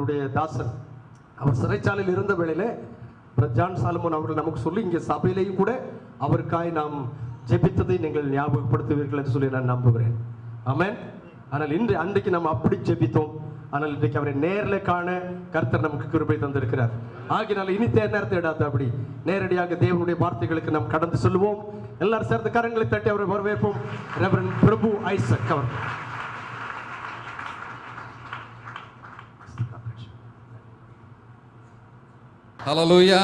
ஆண்டவருடைய தாசன் அவர் சிறைச்சாலையில் இருந்த வேளையிலே ஜான் சாலமோன் அவர்கள் நமக்கு சொல்லி இங்கே சபையிலேயும் கூட அவருக்காய் நாம் ஜெபித்ததை நீங்கள் ஞாபகப்படுத்துவீர்கள் என்று சொல்லி நான் நம்புகிறேன். ஆமென். ஆனால் அன்றைக்கு நாம் அப்படி ஜெபித்தோம். ஆனால் இன்றைக்கு அவரை நேரில் காண கர்த்தர் நமக்கு கிருபை தந்திருக்கிறார். ஆகினால் இனி நேரத்தை இடாத அப்படி நேரடியாக தேவனுடைய வார்த்தைகளுக்கு நாம் கடந்து செல்வோம். எல்லாரும் சேர்ந்து கரங்களை தட்டி அவரை வரவேற்போம். ரெவரண்ட் பிரபு ஐசக் அவர். ஹல்லேலூயா.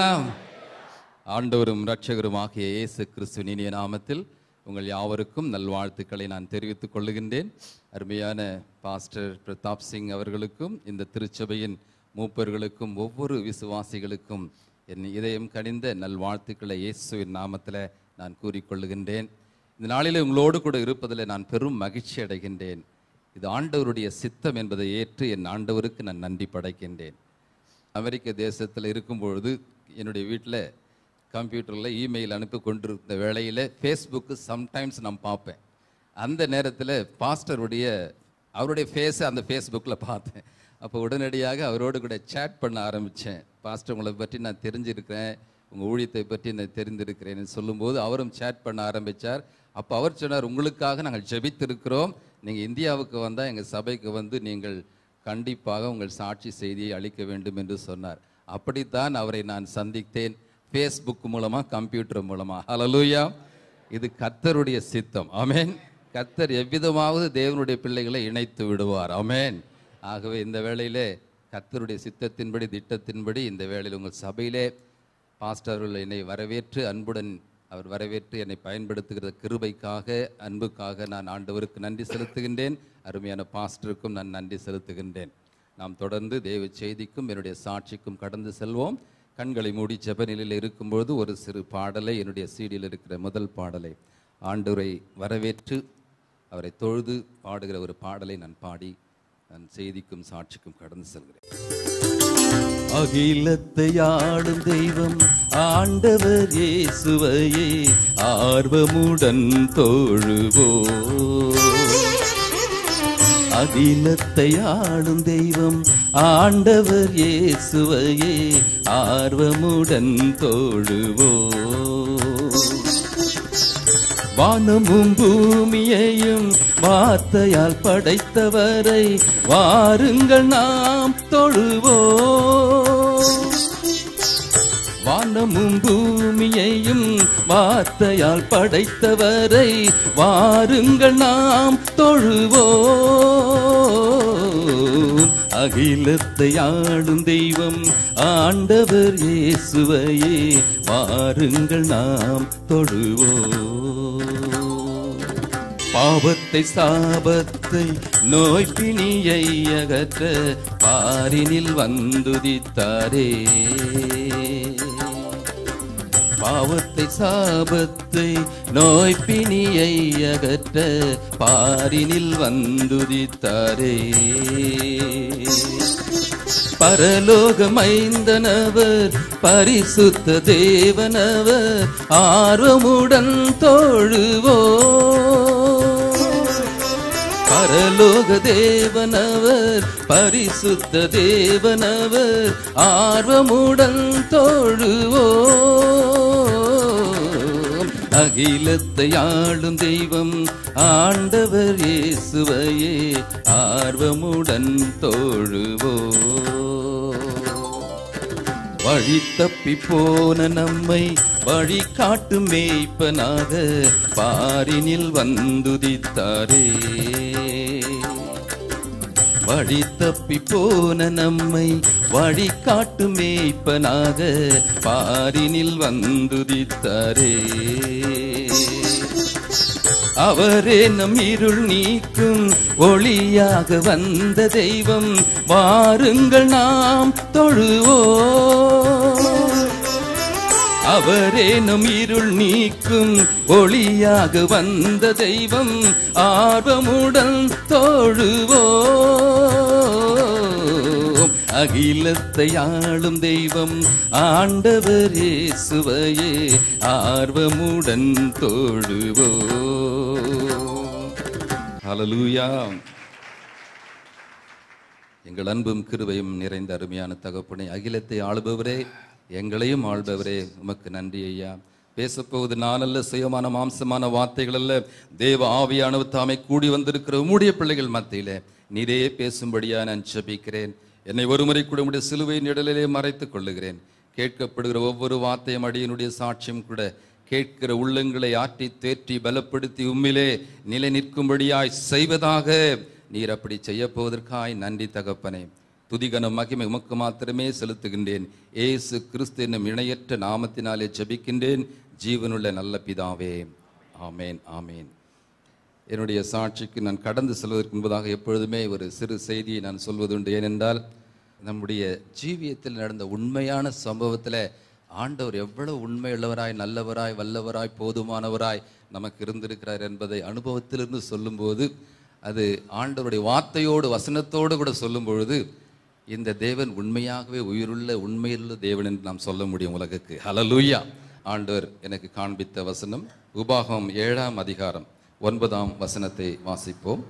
ஆண்டவரும் இரட்சகருமாகிய இயேசு கிறிஸ்துவின் இனிய நாமத்தில் உங்கள் யாவருக்கும் நல்வாழ்த்துக்களை நான் தெரிவித்துக் கொள்ளுகின்றேன். அருமையான பாஸ்டர் பிரதாப் சிங் அவர்களுக்கும் இந்த திருச்சபையின் மூப்பர்களுக்கும் ஒவ்வொரு விசுவாசிகளுக்கும் என் இதயம் கனிந்த நல்வாழ்த்துக்களை இயேசுவின் நாமத்தில் நான் கூறிக்கொள்ளுகின்றேன். இந்த நாளில் உங்களோடு கூட இருப்பதில் நான் பெரும் மகிழ்ச்சி அடைகின்றேன். இது ஆண்டவருடைய சித்தம் என்பதை ஏற்று என் ஆண்டவருக்கு நான் நன்றி படைக்கின்றேன். அமெரிக்க தேசத்தில் இருக்கும்பொழுது என்னுடைய வீட்டில் கம்ப்யூட்டரில் இமெயில் அனுப்பி கொண்டிருந்த வேளையில் ஃபேஸ்புக்கு சம்டைம்ஸ் நான் பார்ப்பேன். அந்த நேரத்தில் அவருடைய ஃபேஸை அந்த ஃபேஸ்புக்கில் பார்த்தேன். அப்போ உடனடியாக அவரோடு கூட சேட் பண்ண ஆரம்பித்தேன். பாஸ்டர் உங்களை பற்றி நான் தெரிஞ்சிருக்கிறேன், உங்கள் ஊழியத்தை பற்றி நான் தெரிந்திருக்கிறேன்னு சொல்லும்போது அவரும் சேட் பண்ண ஆரம்பித்தார். அப்போ அவர் சொன்னார், உங்களுக்காக நாங்கள் ஜெபித்திருக்கிறோம், நீங்கள் இந்தியாவுக்கு வந்தால் எங்கள் சபைக்கு வந்து நீங்கள் கண்டிப்பாக உங்கள் சாட்சி செய்தியை அளிக்க வேண்டும் என்று சொன்னார். அப்படித்தான் அவரை நான் சந்தித்தேன், ஃபேஸ்புக் மூலமாக, கம்ப்யூட்டர் மூலமாக. ஹல்லேலூயா. இது கர்த்தருடைய சித்தம். ஆமென். கர்த்தர் எவ்விதமாவது தேவனுடைய பிள்ளைகளை இணைத்து விடுவார். ஆமென். ஆகவே இந்த வேளையிலே கர்த்தருடைய சித்தத்தின்படி திட்டத்தின்படி இந்த வேளையில் உங்கள் சபையிலே பாஸ்டர்கள் என்னை வரவேற்று அன்புடன் அவர் வரவேற்று என்னை பயன்படுத்துகிற கிருபைக்காக அன்புக்காக நான் ஆண்டவருக்கு நன்றி செலுத்துகின்றேன். அருமையான பாஸ்டருக்கும் நான் நன்றி செலுத்துகின்றேன். நாம் தொடர்ந்து தேவ செய்திக்கும் என்னுடைய சாட்சிக்கும் கடந்து செல்வோம். கண்களை மூடி ஜெபநிலையில் இருக்கும்பொழுது ஒரு சிறு பாடலை, என்னுடைய சீடியில் இருக்கிற முதல் பாடலை, ஆண்டவரை வரவேற்று அவரை தொழுது பாடுகிற ஒரு பாடலை நான் பாடி நான் செய்திக்கும் சாட்சிக்கும் கடந்து செல்கிறேன். அகிலத்தை ஆளும் தெய்வம் ஆண்டவர் இயேசுவையே ஆர்வமுடன் தொழுவோம். அகிலத்தை ஆளும் தெய்வம் ஆண்டவர் இயேசுவையே ஆர்வமுடன் தொழுவோம். வானமும் பூமியையும் வார்த்தையால் படைத்தவரை வாருங்கள் நாம் தொழுவோம். வானமும் பூமியையும் வார்த்தையால் படைத்தவரை வாருங்கள் நாம் தொழுவோம். அகிலத்தை ஆளும் தெய்வம் ஆண்டவர் இயேசுவையே வாருங்கள் நாம் தொழுவோம். பாவத்தை சாபத்தை நோய் பிணியை அகற்ற பாரினில் வந்துதித்தாரே. பாவத்தை சாபத்தை நோய் பிணியை அகற்ற பாரினில் வந்துதித்தாரே. பரலோக மைந்தனவர் பரிசுத்த தேவனவர் ஆர்வமுடன் தொழுவோம். பரலோக தேவனவர் பரிசுத்த தேவனவர் ஆர்வமுடன் தொழுவோம். அகிலத்தை ஆளும் தெய்வம் ஆண்டவர் இயேசுவையே ஆர்வமுடன் தொழுவோம். வழி தப்பி போன நம்மை வழி காட்டும் மேய்ப்பனாக பாரினில் வந்துதித்தாரே. வழி தப்பி போன நம்மை வழி காட்டும் மேய்ப்பனாக பாரினில் வந்துதித்தாரே. அவரே நம் இருள் நீக்கும் ஒளியாக வந்த தெய்வம் வாருங்கள் நாம் தொழுவோம். அவரே நம் இருள் நீக்கும் ஒளியாக வந்த தெய்வம் ஆர்வமுடன் தொழுவோம். அகிலத்தை ஆளும் தெய்வம் ஆண்டவர் இயேசுவையே ஆர்வமுடன் தொழுவோம். ஹல்லேலூயா. எங்கள் அன்பும் கிருபையும் நிறைந்த அருமையான தகப்பனே, அகிலத்தை ஆளுபவரே, எங்களையும் ஆள்பவரே, உமக்கு நன்றி ஐயா. பேசப்போவது நான் அல்ல, சுயமான மாம்சமான வார்த்தைகள் அல்ல, தேவ ஆவியானவர் தாமே கூடி வந்திருக்கிற உம்முடைய பிள்ளைகள் மத்தியிலே நீரே பேசும்படியா நான் ஜெபிக்கிறேன். என்னை ஒருமுறை கூட உம்முடைய சிலுவை நிழலிலே மறைத்துக் கொள்ளுகிறேன். கேட்கப்படுகிற ஒவ்வொரு வார்த்தையும் அடியனுடைய சாட்சியம் கூட கேட்கிற உள்ளங்களை ஆற்றி தேற்றி பலப்படுத்தி உம்மிலே நிலை நிற்கும்படியாய் செய்வதாக நீர் அப்படி செய்ய போவதற்காய் நன்றி தகப்பனே. துதிகன மகிமை உமக்கு மாத்திரமே செலுத்துகின்றேன். ஏசு கிறிஸ்து என்னும் இணையற்ற நாமத்தினாலே ஜெபிக்கின்றேன் ஜீவனுள்ள நல்ல பிதாவே, ஆமேன் ஆமேன். என்னுடைய சாட்சிக்கு நான் கடந்து செல்வதற்கு முன்பதாக எப்பொழுதுமே ஒரு சிறு செய்தியை நான் சொல்வதுண்டு. ஏனென்றால் நம்முடைய ஜீவியத்தில் நடந்த உண்மையான சம்பவத்தில் ஆண்டவர் எவ்வளவு உண்மையுள்ளவராய், நல்லவராய், வல்லவராய், போதுமானவராய் நமக்கு இருந்திருக்கிறார் என்பதை அனுபவத்திலிருந்து சொல்லும்போது, அது ஆண்டவருடைய வார்த்தையோடு வசனத்தோடு கூட சொல்லும் பொழுது, இந்த தேவன் உண்மையாகவே உயிருள்ள உண்மையுள்ள தேவன் என்று நாம் சொல்ல முடியும் உலகுக்கு. ஹல்லேலூயா. ஆண்டவர் எனக்கு காண்பித்த வசனம் உபாகமம் 7ஆம் அதிகாரம் 9ஆம் வசனத்தை வாசிப்போம்.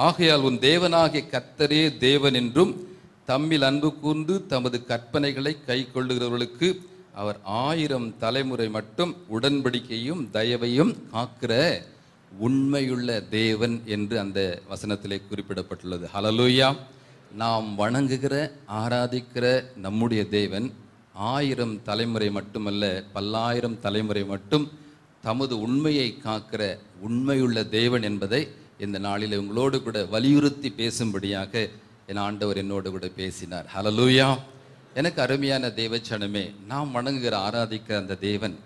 ஆகையால் உன் தேவனாகிய கர்த்தரே தேவன் என்றும் தம்மில் அன்பு கூர்ந்து தமது கற்பனைகளை கை கொள்ளுகிறவர்களுக்கு அவர் 1000 தலைமுறை மட்டும் உடன்படிக்கையும் தயவையும் காக்கிற உண்மையுள்ள தேவன் என்று அந்த வசனத்திலே குறிப்பிடப்பட்டுள்ளது. ஹல்லேலூயா. நாம் வணங்குகிற ஆராதிக்கிற நம்முடைய தேவன் 1000 தலைமுறை மட்டுமல்ல, பல்லாயிரம் தலைமுறை மட்டும் தமது உண்மையை காக்கிற உண்மையுள்ள தேவன் என்பதை இந்த நாளில் உங்களோடு கூட வலியுறுத்தி பேசும்படியாக என் ஆண்டவர் என்னோடு கூட பேசினார். ஹல்லேலூயா. எனக்கு அருமையான தேவச்சனமே, நாம் வணங்குகிற ஆராதிக்கிற அந்த தேவன்,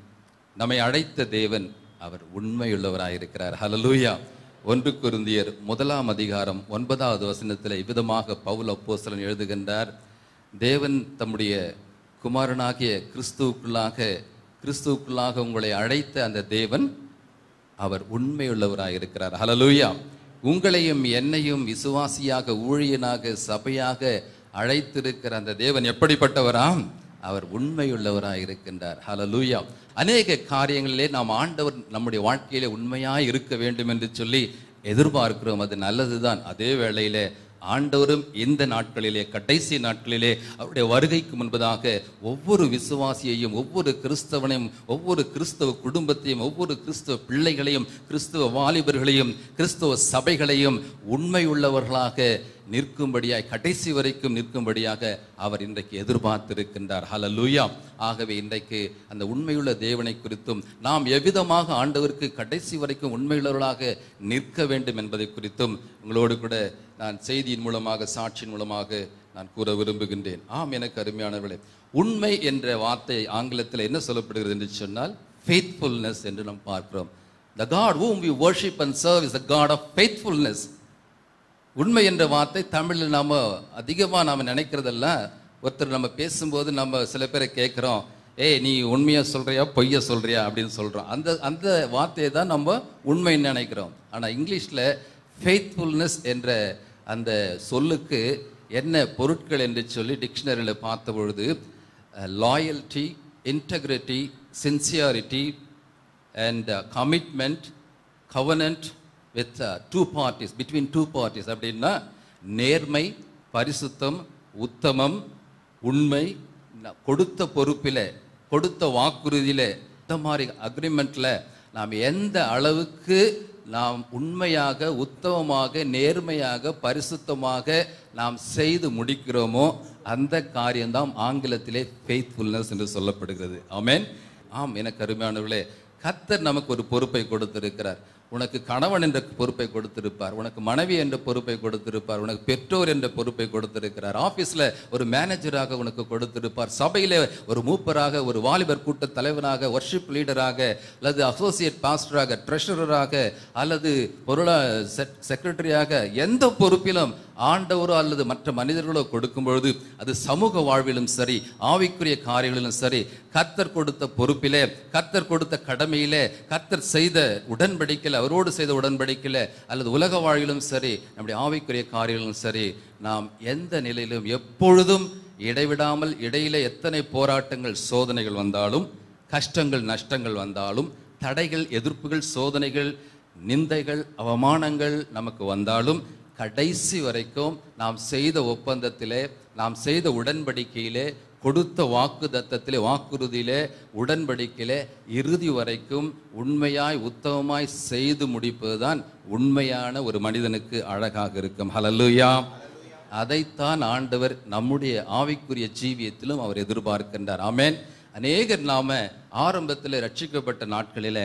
நம்மை அழைத்த தேவன், அவர் உண்மையுள்ளவராயிருக்கிறார். ஹல்லேலூயா. 1 கொரிந்தியர் 1ஆம் அதிகாரம் 9வது வசனத்தில் இவ்விதமாக பவுல் அப்போஸ்தலன் எழுதுகின்றார். தேவன் தம்முடைய குமாரனாகிய கிறிஸ்துவுக்குள்ளாக உங்களை அழைத்த அந்த தேவன், அவர் உண்மையுள்ளவராயிருக்கிறார். ஹல்லேலூயா. உங்களையும் என்னையும் விசுவாசியாக, ஊழியனாக, சபையாக அழைத்திருக்கிற அந்த தேவன் எப்படிப்பட்டவராம்? அவர் உண்மையுள்ளவராக இருக்கின்றார். ஹல்லேலூயா. அநேக காரியங்களிலே நாம் ஆண்டவர் நம்முடைய வாழ்க்கையிலே உண்மையாய் இருக்க வேண்டும் என்று சொல்லி எதிர்பார்க்கிறோம். அது நல்லதுதான். அதே வேளையிலே ஆண்டவரும் இந்த நாட்களிலே, கடைசி நாட்களிலே, அவருடைய வருகைக்கு முன்பதாக ஒவ்வொரு விசுவாசியையும், ஒவ்வொரு கிறிஸ்தவனையும், ஒவ்வொரு கிறிஸ்தவ குடும்பத்தையும், ஒவ்வொரு கிறிஸ்தவ பிள்ளைகளையும், கிறிஸ்தவ வாலிபர்களையும், கிறிஸ்தவ சபைகளையும் உண்மை உள்ளவர்களாக நிற்கும்படியாய், கடைசி வரைக்கும் நிற்கும்படியாக அவர் இன்றைக்கு எதிர்பார்த்திருக்கின்றார். ஹல்லேலூயா. ஆகவே இன்றைக்கு அந்த உண்மையுள்ள தேவனை குறித்தும், நாம் எவ்விதமாக ஆண்டவருக்கு கடைசி வரைக்கும் உண்மையுள்ளவர்களாக நிற்க வேண்டும் என்பதை குறித்தும் உங்களோடு கூட நான் செய்தியின் மூலமாக, சாட்சியின் மூலமாக நான் கூற விரும்புகின்றேன். ஆம், எனக்கு அருமையானவர்களே, உண்மை என்ற வார்த்தை ஆங்கிலத்தில் என்ன சொல்லப்படுகிறது என்று சொன்னால் faithfulness என்று நாம் பார்க்கிறோம். The God whom we worship and serve is the God of faithfulness. உண்மை என்ற வார்த்தை தமிழில் நாம் அதிகமாக நாம் நினைக்கிறதெல்லாம், ஒருத்தர் நம்ம பேசும்போது நம்ம சில பேரை கேட்குறோம், ஏய் நீ உண்மையாக சொல்கிறியா பொய்யா சொல்கிறியா அப்படின்னு சொல்கிறோம். அந்த வார்த்தையை தான் நம்ம உண்மைன்னு நினைக்கிறோம். ஆனால் இங்கிலீஷில் ஃபெய்த்ஃபுல்னஸ் என்ற அந்த சொல்லுக்கு என்ன பொருட்கள் என்று சொல்லி டிக்ஷனரியில் பார்த்த பொழுது, loyalty, integrity, sincerity and commitment, covenant with two parties, between two parties. அப்படின்னா நேர்மை, பரிசுத்தம், உத்தமம், உண்மை, கொடுத்த பொறுப்பில், கொடுத்த வாக்குறுதியில், இந்த மாதிரி அக்ரிமெண்ட்டில் நாம் எந்த அளவுக்கு நாம் உண்மையாக, உத்தமமாக, நேர்மையாக, பரிசுத்தமாக நாம் செய்து முடிக்கிறோமோ அந்த காரியம்தான் ஆங்கிலத்திலே ஃபெய்த்ஃபுல்னஸ் என்று சொல்லப்படுகிறது. ஆமென். ஆம், எனக்கு அருமையானவர்களே, கர்த்தர் நமக்கு ஒரு பொறுப்பை கொடுத்திருக்கிறார். உனக்கு கணவன் என்ற பொறுப்பை கொடுத்திருப்பார், உனக்கு மனைவி என்ற பொறுப்பை கொடுத்திருப்பார், உனக்கு பெற்றோர் என்ற பொறுப்பை கொடுத்திருக்கிறார், ஆஃபீஸில் ஒரு மேனேஜராக உனக்கு கொடுத்திருப்பார், சபையில் ஒரு மூப்பராக, ஒரு வாலிபர் கூட்ட தலைவராக, வர்ஷிப் லீடராக, அல்லது அசோசியேட் பாஸ்டராக, ட்ரெஷரராக, அல்லது செக்ரட்டரியாக, எந்த பொறுப்பிலும் ஆண்டவரோ அல்லது மற்ற மனிதர்களோ கொடுக்கும் பொழுது, அது சமூக வாழ்விலும் சரி, ஆவிக்குரிய காரியங்களிலும் சரி, கர்த்தர் கொடுத்த பொறுப்பிலே, கர்த்தர் கொடுத்த கடமையிலே, கர்த்தர் செய்த உடன்படிக்கையில், அவரோடு செய்த உடன்படிக்கையில், அல்லது உலக வாழ்விலும் சரி, நம்முடைய ஆவிக்குரிய காரியங்களும் சரி, நாம் எந்த நிலையிலும் எப்பொழுதும் இடைவிடாமல், இடையிலே எத்தனை போராட்டங்கள், சோதனைகள் வந்தாலும், கஷ்டங்கள், நஷ்டங்கள் வந்தாலும், தடைகள், எதிர்ப்புகள், சோதனைகள், நிந்தைகள், அவமானங்கள் நமக்கு வந்தாலும், கடைசி வரைக்கும் நாம் செய்த ஒப்பந்தத்திலே, நாம் செய்த உடன்படிக்கையிலே, கொடுத்த வாக்குத்தத்தத்திலே, வாக்குறுதியிலே, உடன்படிக்கையிலே இறுதி வரைக்கும் உண்மையாய் உத்தமமாய் செய்து முடிப்பதுதான் உண்மையான ஒரு மனிதனுக்கு அழகாக இருக்கும். ஹல்லேலூயா. அதைத்தான் ஆண்டவர் நம்முடைய ஆவிக்குரிய ஜீவியத்திலும் அவர் எதிர்பார்க்கின்றார். ஆமென். அநேகர் நாம ஆரம்பத்தில் ரட்சிக்கப்பட்ட நாட்களில்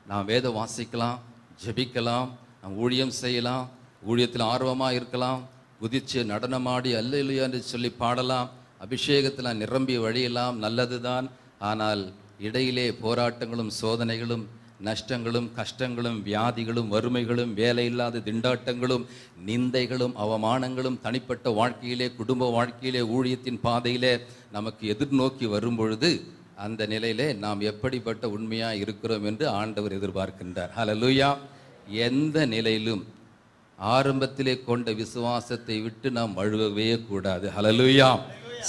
நாம் வேதம் வாசிக்கலாம், ஜெபிக்கலாம், நாம் ஊழியம் செய்யலாம், ஊழியத்தில் ஆர்வமாக இருக்கலாம், குதிச்சு நடனமாடி அல்லேலூயா என்று சொல்லி பாடலாம், அபிஷேகத்தில் நிரம்பி வழியலாம், நல்லதுதான். ஆனால் இடையிலே போராட்டங்களும் சோதனைகளும் நஷ்டங்களும் கஷ்டங்களும் வியாதிகளும் வறுமைகளும் வேலையில்லாத திண்டாட்டங்களும் நிந்தைகளும் அவமானங்களும் தனிப்பட்ட வாழ்க்கையிலே, குடும்ப வாழ்க்கையிலே, ஊழியத்தின் பாதையிலே நமக்கு எதிர்நோக்கி வரும்பொழுது அந்த நிலையிலே நாம் எப்படிப்பட்ட உண்மையாக இருக்கிறோம் என்று ஆண்டவர் எதிர்பார்க்கின்றார். ஹல்லேலூயா. எந்த நிலையிலும் ஆரம்பத்திலே கொண்ட விசுவாசத்தை விட்டு நாம் வழுவவே கூடாது. ஹல்லேலூயா.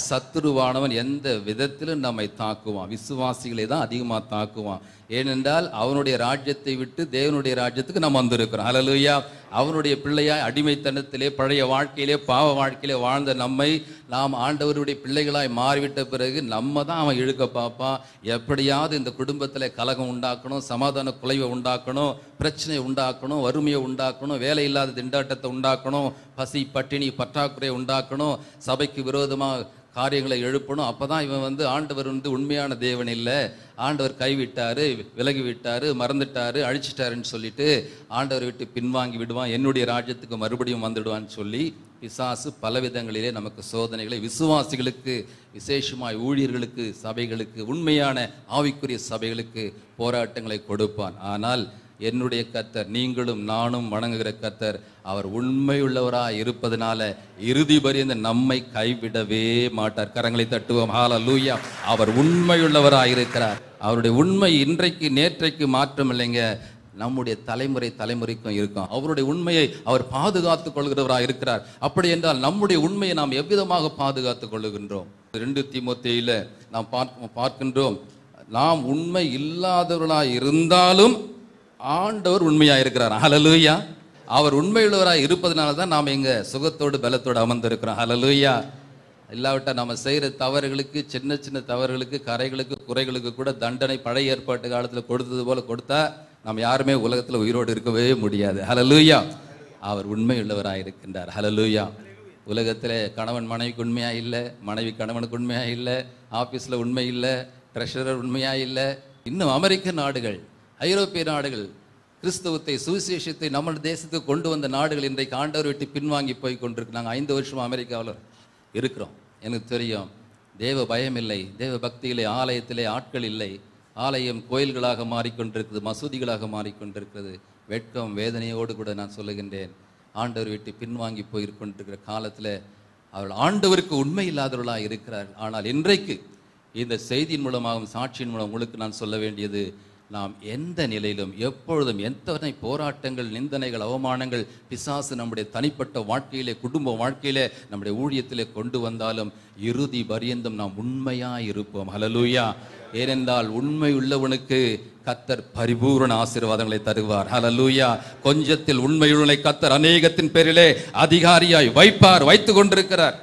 சத்துருவானவன் எந்த விதத்திலும் நம்மை தாக்குவான், விசுவாசிகளை தான் அதிகமாக தாக்குவான். ஏனென்றால் அவனுடைய ராஜ்யத்தை விட்டு தேவனுடைய ராஜ்யத்துக்கு நாம் வந்திருக்கிறோம். ஹல்லேலூயா. அவனுடைய பிள்ளையாய் அடிமைத்தனத்திலே, பழைய வாழ்க்கையிலே, பாவ வாழ்க்கையிலே வாழ்ந்த நம்மை நாம் ஆண்டவருடைய பிள்ளைகளாய் மாறிவிட்ட பிறகு நம்ம தான் அவன் இழுக்க பார்ப்பான். எப்படியாவது இந்த குடும்பத்தில் கலகம் உண்டாக்கணும், சமாதான குலைவை உண்டாக்கணும், பிரச்சனையை உண்டாக்கணும், வறுமையை உண்டாக்கணும், வேலை இல்லாத திண்டாட்டத்தை உண்டாக்கணும், பசி பட்டினி பற்றாக்குறையை உண்டாக்கணும், சபைக்கு விரோதமாக காரியங்களை எழுப்பணும். அப்போதான் இவன் ஆண்டவர் உண்மையான தேவன் இல்லை, ஆண்டவர் கைவிட்டாரு, விலகி விட்டாரு, மறந்துட்டாரு, அழிச்சிட்டாருன்னு சொல்லிட்டு ஆண்டவர் விட்டு பின்வாங்கி விடுவான், என்னுடைய ராஜ்யத்துக்கு மறுபடியும் வந்துடுவான்னு சொல்லி பிசாசு பலவிதங்களிலே நமக்கு சோதனைகளை, விசுவாசிகளுக்கு விசேஷமாய் ஊழியர்களுக்கு, சபைகளுக்கு, உண்மையான ஆவிக்குரிய சபைகளுக்கு போராட்டங்களை கொடுப்பான். ஆனால் என்னுடைய கர்த்தர், நீங்களும் நானும் வணங்குகிற கர்த்தர், அவர் உண்மையுள்ளவராய் இருப்பதனால இறுதி பரியந்த நம்மை கைவிடவே மாட்டார். கரங்களை தட்டுவோம். ஹல்லேலூயா. அவர் உண்மையுள்ளவராய் இருக்கிறார். அவருடைய உண்மை இன்றைக்கு நேற்றைக்கு மாற்றம் இல்லைங்க, நம்முடைய தலைமுறைக்கும் இருக்கும். அவருடைய உண்மையை அவர் பாதுகாத்துக் கொள்கிறவராக இருக்கிறார். அப்படி என்றால் நம்முடைய உண்மையை நாம் எவ்விதமாக பாதுகாத்துக் கொள்ளுகின்றோம்? 2 தீமோத்தேயுல நாம் பார்க்கின்றோம், நாம் உண்மை இல்லாதவர்களாய் இருந்தாலும் ஆண்டவர் உண்மையாக இருக்கிறார். ஹல்லேலூயா. அவர் உண்மையுள்ளவராக இருப்பதனால தான் நாம் எங்க சுகத்தோடு பலத்தோடு அமர்ந்திருக்கிறோம். ஹல்லேலூயா. இல்லாவிட்டால் நம்ம செய்கிற தவறுகளுக்கு, சின்ன சின்ன தவறுகளுக்கு, கரைகளுக்கு, குறைகளுக்கு கூட தண்டனை பழைய ஏற்பாட்டு காலத்தில் கொடுத்தது போல கொடுத்தா நாம் யாருமே உலகத்தில் உயிரோடு இருக்கவே முடியாது. ஹல்லேலூயா. அவர் உண்மையுள்ளவராக இருக்கின்றார். ஹல்லேலூயா. உலகத்தில் கணவன் மனைவிக்கு உண்மையாக இல்லை, மனைவி கணவனுக்கு உண்மையாக இல்லை, ஆஃபீஸில் உண்மை இல்லை, ட்ரெஷரர் உண்மையாக இல்லை, இன்னும் அமெரிக்க நாடுகள், ஐரோப்பிய நாடுகள், கிறிஸ்தவத்தை, சுவிசேஷத்தை நம்ம தேசத்துக்கு கொண்டு வந்த நாடுகள் இன்றைக்கு ஆண்டவர் விட்டு பின்வாங்கி போய் கொண்டிருக்கு. நாங்கள் 5 வருஷம் அமெரிக்காவில் இருக்கிறோம். எனக்கு தெரியும், தேவ பயம் இல்லை, தேவ பக்தியிலே, ஆலயத்திலே ஆட்கள் இல்லை, ஆலயம் கோயில்களாக மாறிக்கொண்டிருக்கிறது, மசூதிகளாக மாறிக்கொண்டிருக்கிறது. வெட்கம் வேதனையோடு கூட நான் சொல்லுகின்றேன், ஆண்டவர் விட்டு பின்வாங்கி போயிருக்கின்ற காலத்தில் அவர்கள் ஆண்டவருக்கு உண்மை இல்லாதவர்களாக இருக்கிறார்கள். ஆனால் இன்றைக்கு இந்த செய்தியின் மூலமாகவும் சாட்சியின் மூலம் உங்களுக்கு நான் சொல்ல வேண்டியது, நாம் எந்த நிலையிலும் எப்பொழுதும் எத்தனை போராட்டங்கள், நிந்தனைகள், அவமானங்கள் பிசாசு நம்முடைய தனிப்பட்ட வாழ்க்கையிலே, குடும்ப வாழ்க்கையிலே, நம்முடைய ஊழியத்திலே கொண்டு வந்தாலும் இறுதி பரியந்தம் நாம் உண்மையாய் இருப்போம். ஹல்லேலூயா. ஏனென்றால் உண்மை உள்ளவனுக்கு கர்த்தர் பரிபூரண ஆசீர்வாதங்களை தருவார். ஹல்லேலூயா. கொஞ்சத்தில் உண்மையுள்ளவனை கர்த்தர் அநேகத்தின் பேரிலே அதிகாரியாய் வைப்பார், வைத்து கொண்டிருக்கிறார்.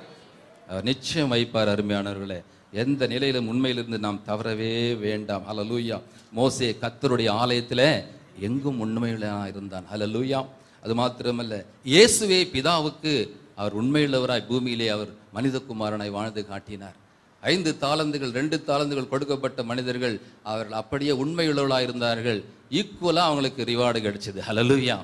அவர் நிச்சயம் வைப்பார். அருமையானவர்களே, எந்த நிலையிலும் உண்மையிலிருந்து நாம் தவறவே வேண்டாம். ஹல்லேலூயா. மோசே கர்த்தருடைய ஆலயத்தில் எங்கும் உண்மையுள்ளவனாக இருந்தான். ஹல்லேலூயா. அது மாத்திரமல்ல, இயேசுவே பிதாவுக்கு அவர் உண்மையுள்ளவராய் பூமியிலே அவர் மனிதகுமாரனாய் வாழ்ந்து காட்டினார். 5 தாலந்துகள் 2 தாலந்துகள் கொடுக்கப்பட்ட மனிதர்கள் அவர்கள் அப்படியே உண்மையுள்ளவர்களாக இருந்தார்கள். ஈக்குவலாக அவங்களுக்கு ரிவார்டு கிடைச்சது. ஹல்லேலூயா.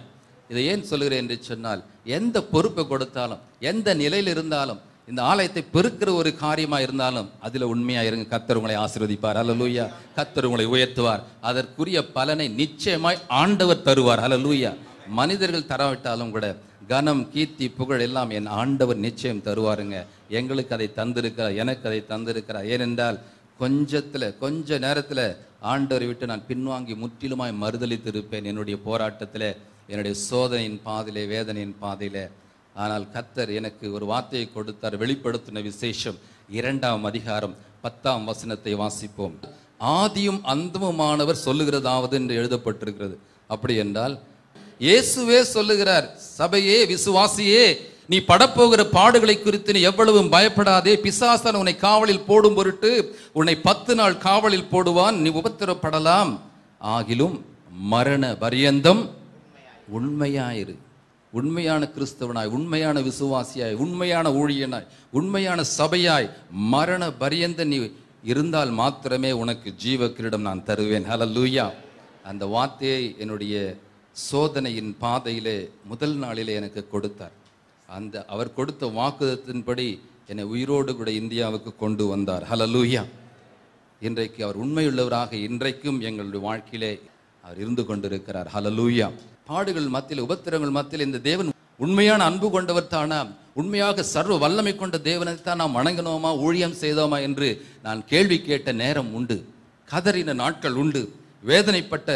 இதை ஏன் சொல்கிறேன் என்று சொன்னால், எந்த பொறுப்பை கொடுத்தாலும், எந்த நிலையில் இருந்தாலும், இந்த ஆலயத்தை பெருக்கிற ஒரு காரியமா இருந்தாலும் அதில் உண்மையாக இருங்க. கர்த்தர் உங்களை ஆசீர்வதிப்பார். ஹல்லேலூயா. கர்த்தர் உங்களை உயர்த்துவார். அதற்குரிய பலனை நிச்சயமாய் ஆண்டவர் தருவார். ஹல்லேலூயா. மனிதர்கள் தராவிட்டாலும் கூட கனம், கீர்த்தி, புகழ் எல்லாம் என் ஆண்டவர் நிச்சயம் தருவாருங்க. எங்களுக்கு அதை தந்திருக்கிறார், எனக்கு அதை தந்திருக்கிறார். ஏனென்றால் கொஞ்ச நேரத்தில் ஆண்டவரை விட்டு நான் பின்வாங்கி முற்றிலுமாய் மறுதலித்து இருப்பேன் என்னுடைய போராட்டத்தில், என்னுடைய சோதனையின் பாதையிலே, வேதனையின் பாதையிலே. ஆனால் கர்த்தர் எனக்கு ஒரு வார்த்தையை கொடுத்தார், வெளிப்படுத்தின விசேஷம் 2ஆம் அதிகாரம் 10ஆம் வசனத்தை வாசிப்போம். ஆதியும் அந்தமுமானவர் சொல்லுகிறதாவது என்று எழுதப்பட்டிருக்கிறது. அப்படி என்றால் இயேசுவே சொல்லுகிறார், சபையே, விசுவாசியே, நீ படப்போகிற பாடுகளை குறித்து நீ எவ்வளவும் பயப்படாதே. பிசாசான் உன்னை காவலில் போடும் பொருட்டு உன்னை 10 நாள் காவலில் போடுவான். நீ உபத்திரப்படலாம், ஆகிலும் மரண பரியந்தம் உண்மையாயிரு. உண்மையான கிறிஸ்தவனாய், உண்மையான விசுவாசியாய், உண்மையான ஊழியனாய், உண்மையான சபையாய் மரண பரியந்த நீ இருந்தால் மாத்திரமே உனக்கு ஜீவ கிரீடம் நான் தருவேன். ஹல்லேலூயா. அந்த வார்த்தையை என்னுடைய சோதனையின் பாதையிலே முதல் நாளிலே எனக்கு கொடுத்தார். அந்த அவர் கொடுத்த வாக்குதத்தின்படி என்னை உயிரோடு கூட இந்தியாவுக்கு கொண்டு வந்தார். ஹல்லேலூயா. இன்றைக்கு அவர் உண்மையுள்ளவராக இன்றைக்கும் எங்களுடைய வாழ்க்கையிலே அவர் இருந்து கொண்டிருக்கிறார். ஹல்லேலூயா. பாடுகள் மத்தியில், உபத்திரங்கள் மத்தியில் இந்த தேவன் உண்மையான அன்பு கொண்டவர் தானா, உண்மையாக சர்வ வல்லமை கொண்ட தேவனைத்தான் நாம் வணங்கினோமா, ஊழியம் செய்தோமா என்று நான் கேள்வி கேட்ட நேரம் உண்டு. கதறின நாட்கள் உண்டு, வேதனைப்பட்ட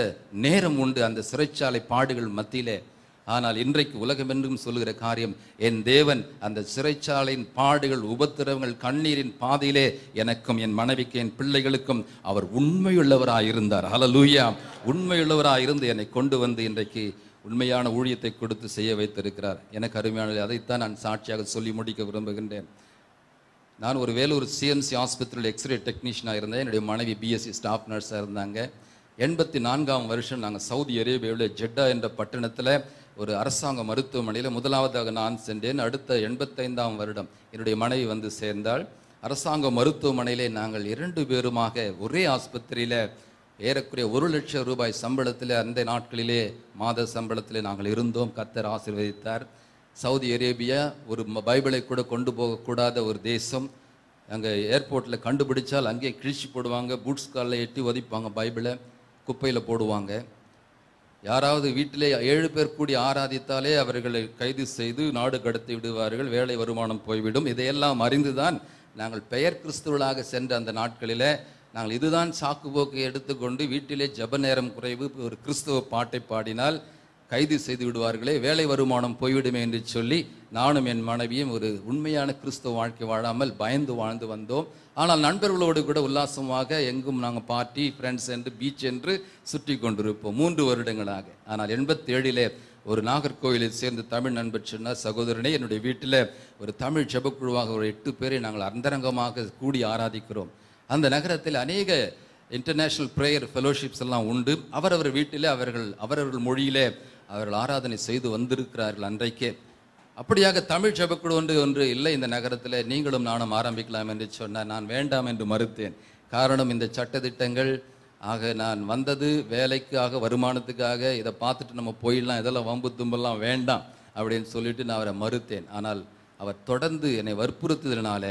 நேரம் உண்டு அந்த சிறைச்சாலை பாடுகள் மத்தியிலே. ஆனால் இன்றைக்கு உலகமென்றும் சொல்லுகிற காரியம், என் தேவன் அந்த சிறைச்சாலையின் பாடுகள், உபத்திரவங்கள், கண்ணீரின் பாதையிலே எனக்கும் என் மனைவிக்கு என் பிள்ளைகளுக்கும் அவர் உண்மையுள்ளவராயிருந்தார். ஹல்லேலூயா. உண்மையுள்ளவராயிருந்து என்னை கொண்டு வந்து இன்றைக்கு உண்மையான ஊழியத்தை கொடுத்து செய்ய வைத்திருக்கிறார். எனக்கு அருமையானது, அதைத்தான் நான் சாட்சியாக சொல்லி முடிக்க விரும்புகின்றேன். நான் ஒரு வேலூர் சிஎம்சி ஆஸ்பத்திரியில் எக்ஸ்ரே டெக்னீஷியனாக இருந்தேன். என்னுடைய மனைவி பிஎஸ்சி ஸ்டாஃப் நர்ஸாக இருந்தாங்க. 84ஆம் வருஷம் நாங்கள் சவுதி அரேபியாவில் ஜெட்டா என்ற பட்டணத்தில் ஒரு அரசாங்க மருத்துவமனையில் முதலாவதாக நான் சென்றேன். அடுத்த 85ஆம் வருடம் என்னுடைய மனைவி வந்து சேர்ந்தாள். அரசாங்க மருத்துவமனையிலே நாங்கள் 2 பேருமாக ஒரே ஆஸ்பத்திரியில் ஏறக்குறைய 1 லட்சம் ரூபாய் சம்பளத்தில் அந்த நாட்களிலே மாத சம்பளத்திலே நாங்கள் இருந்தோம். கர்த்தர் ஆசீர்வதித்தார். சவுதி அரேபியா ஒரு பைபிளை கூட கொண்டு போகக்கூடாத ஒரு தேசம். அங்கே ஏர்போர்ட்டில் கண்டுபிடிச்சால் அங்கேயே கிழிச்சு போடுவாங்க, பூட்ஸ் காலில் எட்டி உதைப்பாங்க, பைபிளை குப்பையில் போடுவாங்க. யாராவது வீட்டிலே 7 பேர் கூடி ஆராதித்தாலே அவர்களை கைது செய்து நாடு கடத்தி விடுவார்கள், வேலை வருமானம் போய்விடும். இதையெல்லாம் அறிந்துதான் நாங்கள் பெயர் கிறிஸ்துவர்களாக சென்ற அந்த நாட்களில் நாங்கள் இதுதான் சாக்குபோக்கு எடுத்துக்கொண்டு வீட்டிலே ஜப நேரம் குறைவு, ஒரு கிறிஸ்துவ பாட்டை பாடினால் கைது செய்து விடுவார்களே, வேலை வருமானம் போய்விடுமே என்று சொல்லி நானும் என் மனைவியும் ஒரு உண்மையான கிறிஸ்துவ வாழ்க்கை வாழாமல் பயந்து வாழ்ந்து வந்தோம். ஆனால் நண்பர்களோடு கூட உல்லாசமாக எங்கும் நாங்கள் பார்ட்டி, ஃப்ரெண்ட்ஸ் என்று, பீச் என்று சுற்றி கொண்டிருப்போம் 3 வருடங்களாக. ஆனால் 87 ஒரு நாகர்கோவிலில் சேர்ந்து தமிழ் நண்பர் சொன்னார், சகோதரனே, என்னுடைய வீட்டில் ஒரு தமிழ் ஜெபக்குழுவாக ஒரு 8 பேரை நாங்கள் அந்தரங்கமாக கூடி ஆராதிக்கிறோம். அந்த நகரத்தில் அநேக இன்டர்நேஷ்னல் ப்ரேயர் ஃபெலோஷிப்ஸ் எல்லாம் உண்டு. அவரவர் வீட்டிலே அவரவர்கள் மொழியிலே அவர்கள் ஆராதனை செய்து வந்திருக்கிறார்கள் அன்றைக்கே. அப்படியாக தமிழ் ஜெபக்குழு ஒன்று இல்லை இந்த நகரத்தில், நீங்களும் நானும் ஆரம்பிக்கலாம் என்று சொன்னார். நான் வேண்டாம் என்று மறுத்தேன். காரணம், இந்த சட்டத்திட்டங்கள் ஆக நான் வந்தது வேலைக்காக, வருமானத்துக்காக, இதை பார்த்துட்டு நம்ம போயிடலாம், இதெல்லாம் வம்பு தும்பெல்லாம் வேண்டாம் அப்படின்னு சொல்லிட்டு நான் அவரை மறுத்தேன். ஆனால் அவர் தொடர்ந்து என்னை வற்புறுத்துதனால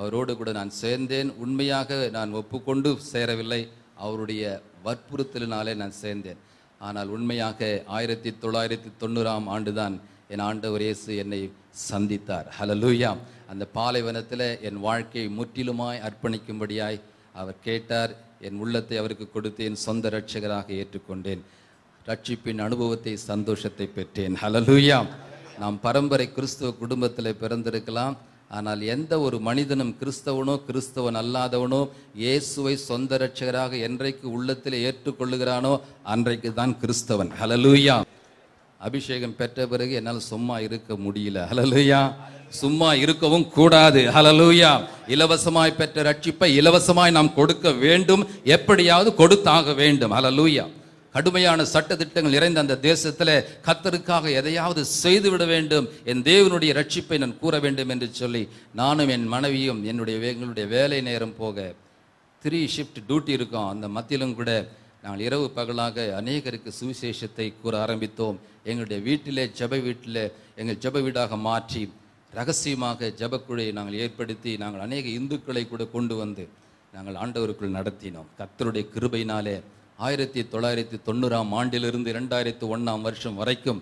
அவரோடு கூட நான் சேர்ந்தேன். உண்மையாக நான் ஒப்புக்கொண்டு சேரவில்லை, அவருடைய வற்புறுத்தலினாலே நான் சேர்ந்தேன். ஆனால் உண்மையாக 1990ஆம் ஆண்டு தான் என் ஆண்டவர் இயேசு என்னை சந்தித்தார். ஹல்லேலூயா. அந்த பாலைவனத்தில் என் வாழ்க்கையை முற்றிலுமாய் அர்ப்பணிக்கும்படியாய் அவர் கேட்டார். என் உள்ளத்தை அவருக்கு கொடுத்தேன், சொந்த இரட்சகராக ஏற்றுக்கொண்டேன். ரட்சிப்பின் அனுபவத்தை, சந்தோஷத்தை பெற்றேன். ஹல்லேலூயா. நாம் பரம்பரை கிறிஸ்துவ குடும்பத்தில் பிறந்திருக்கலாம், ஆனால் எந்த ஒரு மனிதனும் கிறிஸ்தவனோ கிறிஸ்தவன் அல்லாதவனோ இயேசுவை சொந்த இரட்சகராக என்றைக்கு உள்ளத்தில் ஏற்றுக்கொள்ளுகிறானோ அன்றைக்கு தான் கிறிஸ்தவன். ஹல்லேலூயா. அபிஷேகம் பெற்ற பிறகு என்னால் சும்மா இருக்க முடியல. ஹல்லேலூயா. சும்மா இருக்கவும் கூடாது. ஹல்லேலூயா. இலவசமாய் பெற்ற ரட்சிப்பை இலவசமாய் நாம் கொடுக்க வேண்டும், எப்படியாவது கொடுத்தாக வேண்டும். ஹல்லேலூயா. கடுமையான சட்ட திட்டங்கள் நிறைந்த அந்த தேசத்தில் கர்த்தருக்காக எதையாவது செய்துவிட வேண்டும், என் தேவனுடைய ரட்சிப்பை நான் கூற வேண்டும் என்று சொல்லி நானும் என் மனைவியும் எங்களுடைய வேலை நேரம் போக 3 ஷிஃப்ட் டியூட்டி இருக்கும். அந்த மத்தியிலும் கூட நாங்கள் இரவு பகலாக அநேகருக்கு சுவிசேஷத்தை கூற ஆரம்பித்தோம். எங்களுடைய வீட்டிலே எங்கள் ஜெப வீடாக மாற்றி ரகசியமாக ஜெபக்குழுவை நாங்கள் ஏற்படுத்தி நாங்கள் அநேக இந்துக்களை கூட கொண்டு வந்து நாங்கள் ஆண்டவருக்குள் நடத்தினோம். கர்த்தருடைய கிருபையினாலே 1990ஆம் ஆண்டிலிருந்து 2001ஆம் வருஷம் வரைக்கும்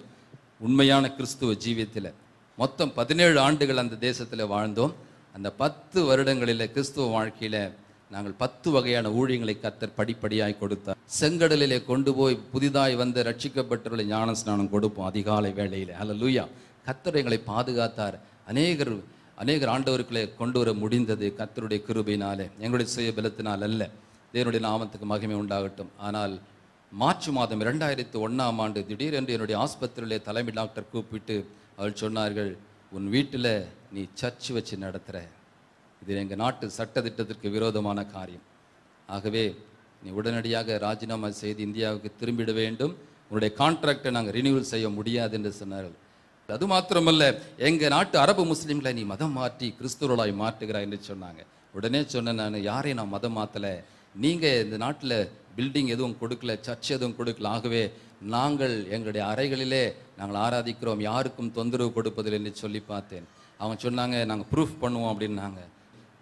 உண்மையான கிறிஸ்துவ ஜீவியத்தில் மொத்தம் 17 ஆண்டுகள் அந்த தேசத்தில் வாழ்ந்தோம். அந்த 10 வருடங்களில் கிறிஸ்துவ வாழ்க்கையில் நாங்கள் 10 வகையான ஊழியங்களை கர்த்தர் படிப்படியாய் கொடுத்தார். செங்கடலிலே கொண்டு போய் புதிதாய் வந்து ரட்சிக்கப்பட்டவர்களை ஞான ஸ்நானம் கொடுப்போம் அதிகாலை வேளையில். ஹல்லேலூயா. கர்த்தர் எங்களை பாதுகாத்தார். அநேகர் ஆண்டவர்களை கொண்டு வர முடிந்தது கர்த்தருடைய கிருபையினாலே, எங்களுடைய சுய பலத்தினால் அல்ல. தேவனுடைய நாமத்துக்கு மகிமை உண்டாகட்டும். ஆனால் மார்ச் மாதம் 2001 திடீரென்று என்னுடைய ஆஸ்பத்திரியிலே தலைமை டாக்டர் கூப்பிட்டு அவள் சொன்னார்கள், உன் வீட்டில் நீ சர்ச் வச்சு நடத்துகிற, இது எங்கள் நாட்டு சட்டத்திட்டத்திற்கு விரோதமான காரியம். ஆகவே நீ உடனடியாக ராஜினாமா செய்து இந்தியாவுக்கு திரும்பிட வேண்டும், உன்னுடைய கான்ட்ராக்டை நாங்கள் ரினியூவல் செய்ய முடியாது என்று சொன்னார்கள். அது மாத்திரமல்ல, எங்கள் நாட்டு அரபு முஸ்லீம்களை நீ மதம் மாற்றி கிறிஸ்துவர்களாய் மாற்றுகிறாய் என்று சொன்னாங்க. உடனே சொன்னேன், நான் யாரையும் நான் மதம் மாற்றலை, நீங்கள் இந்த நாட்டில் பில்டிங் எதுவும் கொடுக்கல, சர்ச் எதுவும் கொடுக்கல, ஆகவே நாங்கள் எங்களுடைய அறைகளிலே நாங்கள் ஆராதிக்கிறோம், யாருக்கும் தொந்தரவு கொடுப்பதில்லை என்று சொல்லி பார்த்தேன். அவங்க சொன்னாங்க, நாங்கள் ப்ரூஃப் பண்ணுவோம் அப்படின்னாங்க.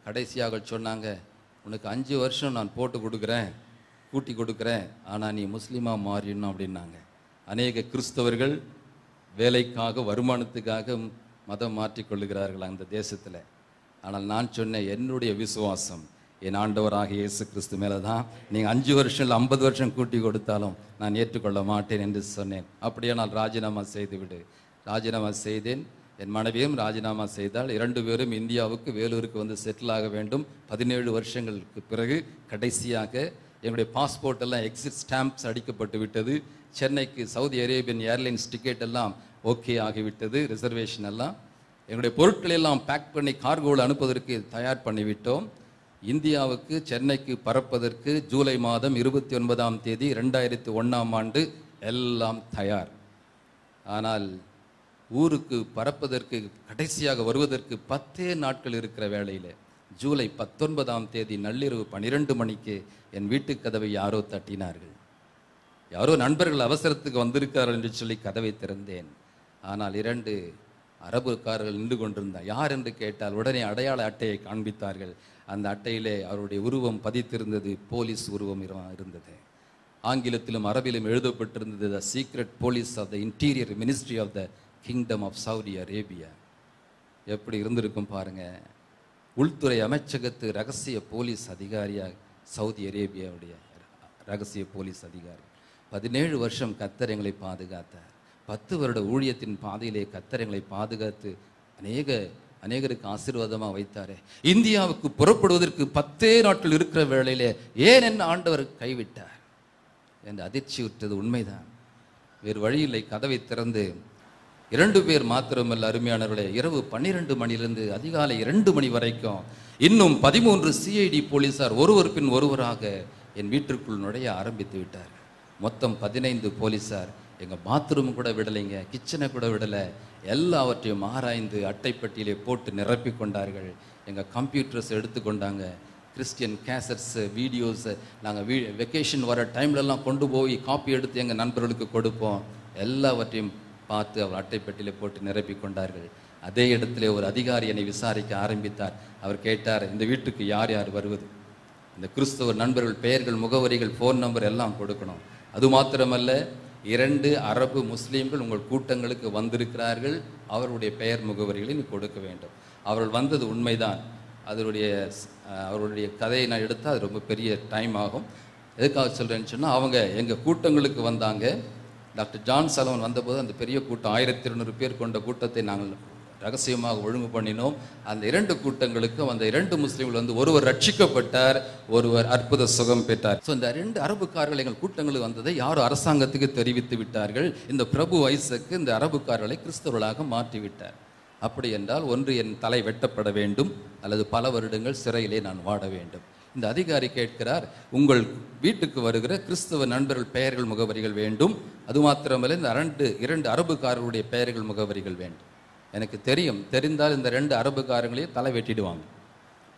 கடைசியாக சொன்னாங்க, உனக்கு 5 வருஷம் நான் போட்டு கொடுக்குறேன், கூட்டி கொடுக்குறேன், ஆனால் நீ முஸ்லீமாக மாறிடணும் அப்படின்னாங்க. அநேக கிறிஸ்தவர்கள் வேலைக்காக வருமானத்துக்காக மதம் மாற்றிக்கொள்ளுகிறார்கள் அந்த தேசத்தில். ஆனால் நான் சொன்னேன், என்னுடைய விசுவாசம் என் ஆண்டவராக இயேசு கிறிஸ்து மேலே தான். நீங்கள் 5 வருஷம் இல்லை 50 வருஷம் கூட்டி கொடுத்தாலும் நான் ஏற்றுக்கொள்ள மாட்டேன் என்று சொன்னேன். அப்படியே நான் ராஜினாமா செய்துவிடு. ராஜினாமா செய்தேன். என் மனைவியும் ராஜினாமா செய்தால் 2 பேரும் இந்தியாவுக்கு வேலூருக்கு வந்து செட்டில் ஆக வேண்டும். 17 வருஷங்களுக்கு பிறகு கடைசியாக என்னுடைய பாஸ்போர்ட் எல்லாம் எக்ஸிட் ஸ்டாம்ப்ஸ் அடிக்கப்பட்டு விட்டது. சென்னைக்கு சவுதி அரேபியன் ஏர்லைன்ஸ் டிக்கெட் எல்லாம் ஓகே ஆகிவிட்டது, ரிசர்வேஷன் எல்லாம். என்னுடைய பொருட்களை எல்லாம் பேக் பண்ணி கார்கோவில் அனுப்புவதற்கு தயார் பண்ணிவிட்டோம். இந்தியாவுக்கு சென்னைக்கு பறப்பதற்கு ஜூலை மாதம் 29ஆம் தேதி 2001 எல்லாம் தயார். ஆனால் ஊருக்கு பறப்பதற்கு கடைசியாக வருவதற்கு 10 நாட்கள் இருக்கிற வேளையில் ஜூலை 19ஆம் தேதி நள்ளிரவு 12 மணிக்கு என் வீட்டு கதவை யாரோ தட்டினார்கள். யாரோ நண்பர்கள் அவசரத்துக்கு வந்திருக்கார்கள் என்று சொல்லி கதவை திறந்தேன். ஆனால் 2 அரபுக்காரர்கள் நின்று கொண்டிருந்தார். யார் என்று கேட்டால் உடனே அடையாள அட்டையை காண்பித்தார்கள். அந்த அட்டையிலே அவருடைய உருவம் பதித்திருந்தது, போலீஸ் உருவம் இருந்தது. ஆங்கிலத்திலும் அரபிலும் எழுதப்பட்டிருந்தது, the secret police of the interior ministry of the kingdom of Saudi Arabia. எப்படி இருந்திருக்கும் பாருங்க. உள்துறை அமைச்சகத்து ரகசிய போலீஸ் அதிகாரியாக சவுதி அரேபியாவுடைய ரகசிய போலீஸ் அதிகாரி. 17 வருஷம் கர்த்தர் எங்களை பாதுகாத்தார். 10 வருட ஊழியத்தின் பாதையிலே கர்த்தர் எங்களை பாதுகாத்து அநேகருக்கு ஆசீர்வாதமாக வைத்தாரே. இந்தியாவுக்கு புறப்படுவதற்கு 10 நாட்கள் இருக்கிற வேளையிலே ஏன் என்ன ஆண்டவர் கைவிட்டார் என்று அதிர்ச்சி விட்டது உண்மைதான். வேறு வழியில்லை. கதவை திறந்து 2 பேர் மாத்திரமல்ல அருமையானவர்களே, இரவு 12 மணியிலிருந்து அதிகாலை 2 மணி வரைக்கும் இன்னும் 13 சிஐடி போலீசார் ஒருவர் பின் ஒருவராக என் வீட்டிற்குள் நுழைய ஆரம்பித்து விட்டார். மொத்தம் 15 போலீசார். எங்கள் பாத்ரூம் கூட விடலைங்க, கிச்சனை கூட விடலை. எல்லாவற்றையும் ஆராய்ந்து அட்டைப்பட்டியிலே போட்டு நிரப்பி கொண்டார்கள். எங்கள் கம்ப்யூட்டர்ஸ் எடுத்துக்கொண்டாங்க. கிறிஸ்டியன் கேசட்ஸ், வீடியோஸ் நாங்கள் வெக்கேஷன் வர டைம்லலாம் கொண்டு போய் காப்பி எடுத்து எங்கள் நண்பர்களுக்கு கொடுப்போம். எல்லாவற்றையும் பார்த்து அவர் அட்டைப்பட்டியிலே போட்டு நிரப்பி கொண்டார்கள். அதே இடத்துல ஒரு அதிகாரி என்னை விசாரிக்க ஆரம்பித்தார். அவர் கேட்டார், இந்த வீட்டுக்கு யார் யார் வருவது? இந்த கிறிஸ்தவ நண்பர்கள் பெயர்கள், முகவரிகள், ஃபோன் நம்பர் எல்லாம் கொடுக்கணும். அது மாத்திரமல்ல, 2 அரபு முஸ்லீம்கள் உங்கள் கூட்டங்களுக்கு வந்திருக்கிறார்கள், அவருடைய பெயர் முகவரிகளை நீ கொடுக்க வேண்டும். அவர்கள் வந்தது உண்மைதான். அவருடைய கதையை நான் எடுத்தால் அது ரொம்ப பெரிய டைம் ஆகும். எதுக்காக சொல்கிறேன்னு சொன்னால், அவங்க எங்கள் கூட்டங்களுக்கு வந்தாங்க. டாக்டர் ஜான் சலமன் வந்தபோது அந்த பெரிய கூட்டம் 1200 பேர் கொண்ட கூட்டத்தை நாங்கள் ரகசியமாக ஒழுங்கு பண்ணினோம். அந்த 2 கூட்டங்களுக்கும் அந்த 2 முஸ்லீம்கள் வந்து ஒருவர் ரட்சிக்கப்பட்டார், ஒருவர் அற்புத சுகம் பெற்றார். ஸோ இந்த 2 அரபுக்காரர்கள் எங்கள் கூட்டங்களுக்கு வந்ததை யாரும் அரசாங்கத்துக்கு தெரிவித்து விட்டார்கள். இந்த பிரபு ஐசக்கு இந்த அரபுக்காரர்களை கிறிஸ்தவர்களாக மாற்றிவிட்டார். அப்படி என்றால் ஒன்று என் தலை வெட்டப்பட வேண்டும், அல்லது பல வருடங்கள் சிறையிலே நான் வாட வேண்டும். இந்த அதிகாரி கேட்கிறார், உங்கள் வீட்டுக்கு வருகிற கிறிஸ்தவ நண்பர்கள் பெயர்கள் முகவரிகள் வேண்டும். அது மாத்திரமல்ல, இந்த 2 அரபுக்காரர்களுடைய பெயர்கள் முகவரிகள் வேண்டும். எனக்கு தெரிந்தால் இந்த 2 அரபுக்காரங்களையும் தலை வெட்டிடுவாங்க.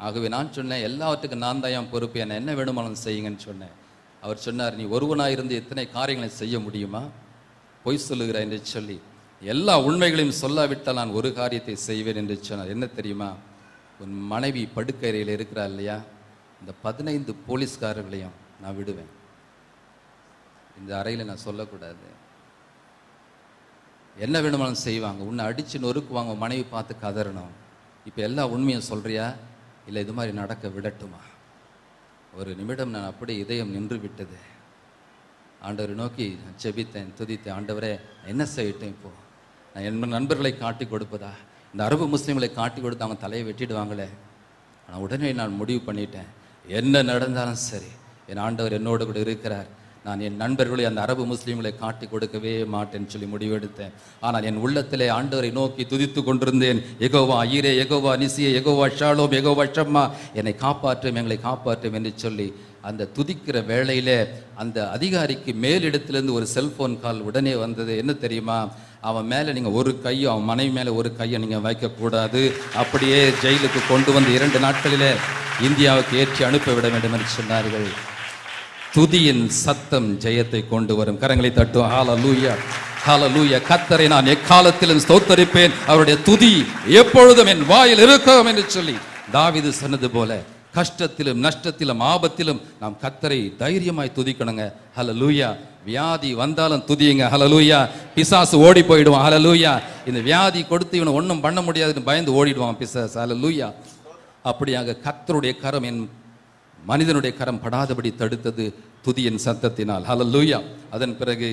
ஆகவே நான் சொன்னேன், எல்லாவற்றுக்கும் நான் தான் என் பொறுப்பு, என்ன வேணுமானாலும் செய்யுங்கன்னு சொன்னேன். அவர் சொன்னார், நீ ஒருவனாக இருந்து எத்தனை காரியங்களை செய்ய முடியுமா? பொய் சொல்லுகிறாய் என்று சொல்லி, எல்லா உண்மைகளையும் சொல்லாவிட்டால் நான் ஒரு காரியத்தை செய்வேன் என்று சொன்னார். என்ன தெரியுமா? உன் மனைவி படுக்கையில் இருக்கிறா இல்லையா, இந்த 15 போலீஸ்காரர்களையும் நான் விடுவேன். இந்த அறையில் நான் சொல்லக்கூடாது. என்ன வேணுமாலும் செய்வாங்க, உன்னை அடித்து நொறுக்குவாங்க, மனைவி பார்த்து கதறணும். இப்போ எல்லா உண்மையும் சொல்கிறியா, இல்லை இது மாதிரி நடக்க விடட்டுமா? ஒரு நிமிடம் நான் அப்படி இதயம் நின்று விட்டது. ஆண்டவரை நோக்கி ஜெபித்தேன், துதித்தேன். ஆண்டவரே, என்ன செய்யட்டும்? இப்போது நான் என் நண்பர்களை காட்டி கொடுப்பதா? இந்த அரபு முஸ்லீம்களை காட்டி கொடுத்து அவங்க தலையை வெட்டிடுவாங்களே. ஆனால் உடனே நான் முடிவு பண்ணிட்டேன், என்ன நடந்தாலும் சரி என் ஆண்டவர் என்னோடு கூட இருக்கிறார். நான் என் நண்பர்களை அந்த அரபு முஸ்லீம்களை காட்டி கொடுக்கவே மாட்டேன்னு சொல்லி முடிவெடுத்தேன். ஆனால் என் உள்ளத்திலே ஆண்டவரை நோக்கி துதித்து கொண்டிருந்தேன். யெகோவா ஈரே, யெகோவா நிசியே, யெகோவா ஷாலோம், யெகோவா ஷம்மா, என்னை காப்பாற்றும், எங்களை காப்பாற்றும் என்று சொல்லி அந்த துதிக்கிற வேளையிலே அந்த அதிகாரிக்கு மேலிடத்திலிருந்து ஒரு செல்போன் கால் உடனே வந்தது. என்ன தெரியுமா? அவன் மேலே நீங்கள் ஒரு கையும், அவன் மனைவி மேலே ஒரு கையை நீங்கள் வைக்கக்கூடாது, அப்படியே ஜெயிலுக்கு கொண்டு வந்து 2 நாட்களிலே இந்தியாவுக்கு ஏற்றி அனுப்ப விட வேண்டும் என்று சொன்னார்கள். துதியின் சத்தம் ஜெயத்தை கொண்டு வரும். கரங்களை தட்டும். ஹல்லேலூயா, ஹல்லேலூயா. கர்த்தரை நான் எக்காலத்திலும் ஸ்தோத்தரிப்பேன், அவருடைய துதி எப்பொழுதும் என் வாயில் இருக்கும் என்று சொல்லி தாவீது சொன்னது போல கஷ்டத்திலும் நஷ்டத்திலும் ஆபத்திலும் நாம் கர்த்தரை தைரியமாய் துதிக்கணுங்க. ஹல்லேலூயா. வியாதி வந்தாலும் துதியுங்க. ஹல்லேலூயா. பிசாசு ஓடி போயிடுவான். ஹல்லேலூயா. இந்த வியாதி கொடுத்து இவனை ஒன்றும் பண்ண முடியாதுன்னு பயந்து ஓடிடுவான் பிசாசு. ஹல்லேலூயா. அப்படியாக கர்த்தருடைய கரம் என் மனிதனுடைய கரம் படாதபடி தடுத்தது துதியின் சத்தத்தினால். ஹல்லேலூயா. அதன் பிறகு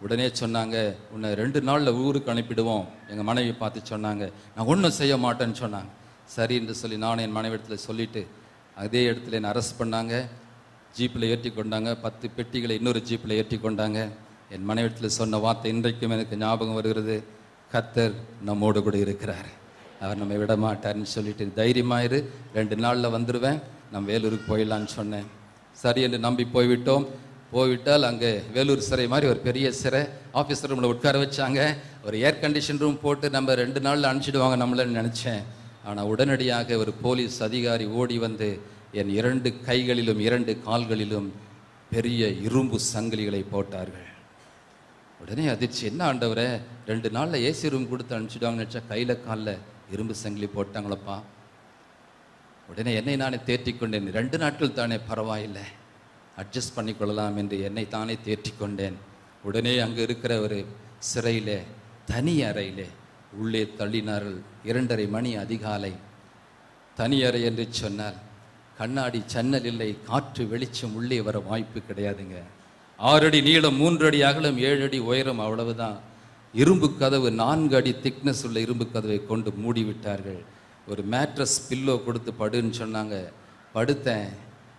உடனே சொன்னாங்க, உன்னை 2 நாளில் ஊருக்கு அனுப்பிடுவோம். எங்கள் மனைவி பார்த்து சொன்னாங்க, நான் ஒன்றும் செய்ய மாட்டேன்னு சொன்னாங்க. சரி என்று சொல்லி நான் என் மனைவி இடத்துல சொல்லிவிட்டு அதே இடத்துல என்னை அரெஸ்ட் பண்ணாங்க. ஜீப்பில் ஏற்றி கொண்டாங்க. 10 பெட்டிகளை இன்னொரு ஜீப்பில் ஏற்றி கொண்டாங்க. என் மனைவி இடத்துல சொன்ன வார்த்தை இன்றைக்கும் எனக்கு ஞாபகம் வருகிறது. கர்த்தர் நம்மோடு கூட இருக்கிறார், அவர் நம்மை விட மாட்டார்னு சொல்லிட்டு தைரியமாயிரு, 2 நாளில் வந்துடுவேன், நம்ம வேலூருக்கு போயிடலான்னு சொன்னேன். சரி என்று நம்பி போய்விட்டால் அங்கே வேலூர் சிறை மாதிரி ஒரு பெரிய சிறை, ஆஃபீஸர் ரூமில் உட்கார வச்சாங்க. ஒரு ஏர் கண்டிஷன் ரூம் போட்டு நம்ம 2 நாளில் அனுப்பிச்சிடுவாங்க நம்மளன்னு நினச்சேன். ஆனால் உடனடியாக ஒரு போலீஸ் அதிகாரி ஓடி வந்து என் 2 கைகளிலும் 2 கால்களிலும் பெரிய இரும்பு சங்கிலிகளை போட்டார்கள். உடனே அதிர்ச்சி, என்ன ஆண்டவரே, 2 நாளில் ஏசி ரூம் கொடுத்து அனுப்பிச்சிடுவாங்கன்னு நினச்சா கையில் காலில் இரும்பு சங்கிலி போட்டாங்களப்பா. உடனே என்னை நானே தேற்றிக்கொண்டேன். 2 நாட்கள் தானே, பரவாயில்லை, அட்ஜஸ்ட் பண்ணிக்கொள்ளலாம் என்று என்னை தானே தேற்றிக்கொண்டேன். உடனே அங்கே இருக்கிற ஒரு சிறையிலே தனி அறையிலே உள்ளே தள்ளினார்கள். 2:30 மணி அதிகாலை. தனி அறை என்று சொன்னால் கண்ணாடி ஜன்னல் இல்லை, காற்று வெளிச்சம் உள்ளே வர வாய்ப்பு கிடையாதுங்க. 6 அடி நீளம், 3 அடி அகலம், 7 அடி உயரம், அவ்வளவுதான். இரும்பு கதவு, 4 அடி திக்னஸ் உள்ள இரும்பு கதவை கொண்டு மூடிவிட்டார்கள். ஒரு மேட்ரஸ் பில்லோ கொடுத்து படுன்னு சொன்னாங்க. படுத்தேன்.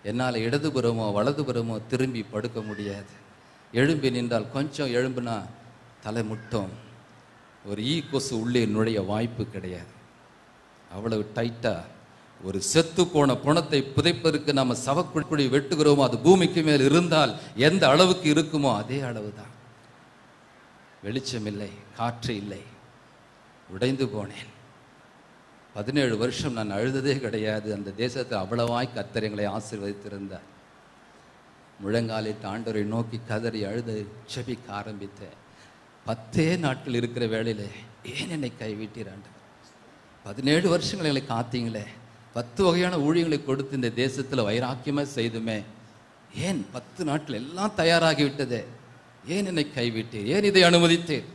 என்னால் இடதுபுறமோ வலதுபுறமோ திரும்பி படுக்க முடியாது. எழும்பி நின்றால் கொஞ்சம் எழும்புனா தலை முட்டும். ஒரு கொசு உள்ளே நுழைய வாய்ப்பு கிடையாது. அவ்வளவு டைட்டாக ஒரு செத்து போன புணத்தை புதைப்பதற்கு நம்ம சவக்குழி வெட்டுகிறோமோ அது பூமிக்கு மேல் இருந்தால் எந்த அளவுக்கு இருக்குமோ அதே அளவு தான். வெளிச்சம் இல்லை, காற்று இல்லை. உடைந்து போனேன். 17 வருஷம் நான் அழுததே கிடையாது. அந்த தேசத்தை அவ்வளவாய் கர்த்தர் எங்களை ஆசீர்வதித்திருந்தார். முழங்காலிட்டு ஆண்டவரை நோக்கி கதறி அழுது செபிக்க ஆரம்பித்தேன். 10 நாட்கள் இருக்கிற வேளையிலே ஏன் என்னை கைவிட்டீர் ஆண்டவர்? 17 வருஷங்கள் எங்களை காத்தீங்களே, 10 வகையான ஊழியங்களை கொடுத்து இந்த தேசத்தில் வைராக்கியமாக செய்துமே, ஏன் 10 நாட்கள் எல்லாம் தயாராகிவிட்டதே, ஏன் என்னை கைவிட்டீர்? ஏன் இதை அனுமதித்தீர்?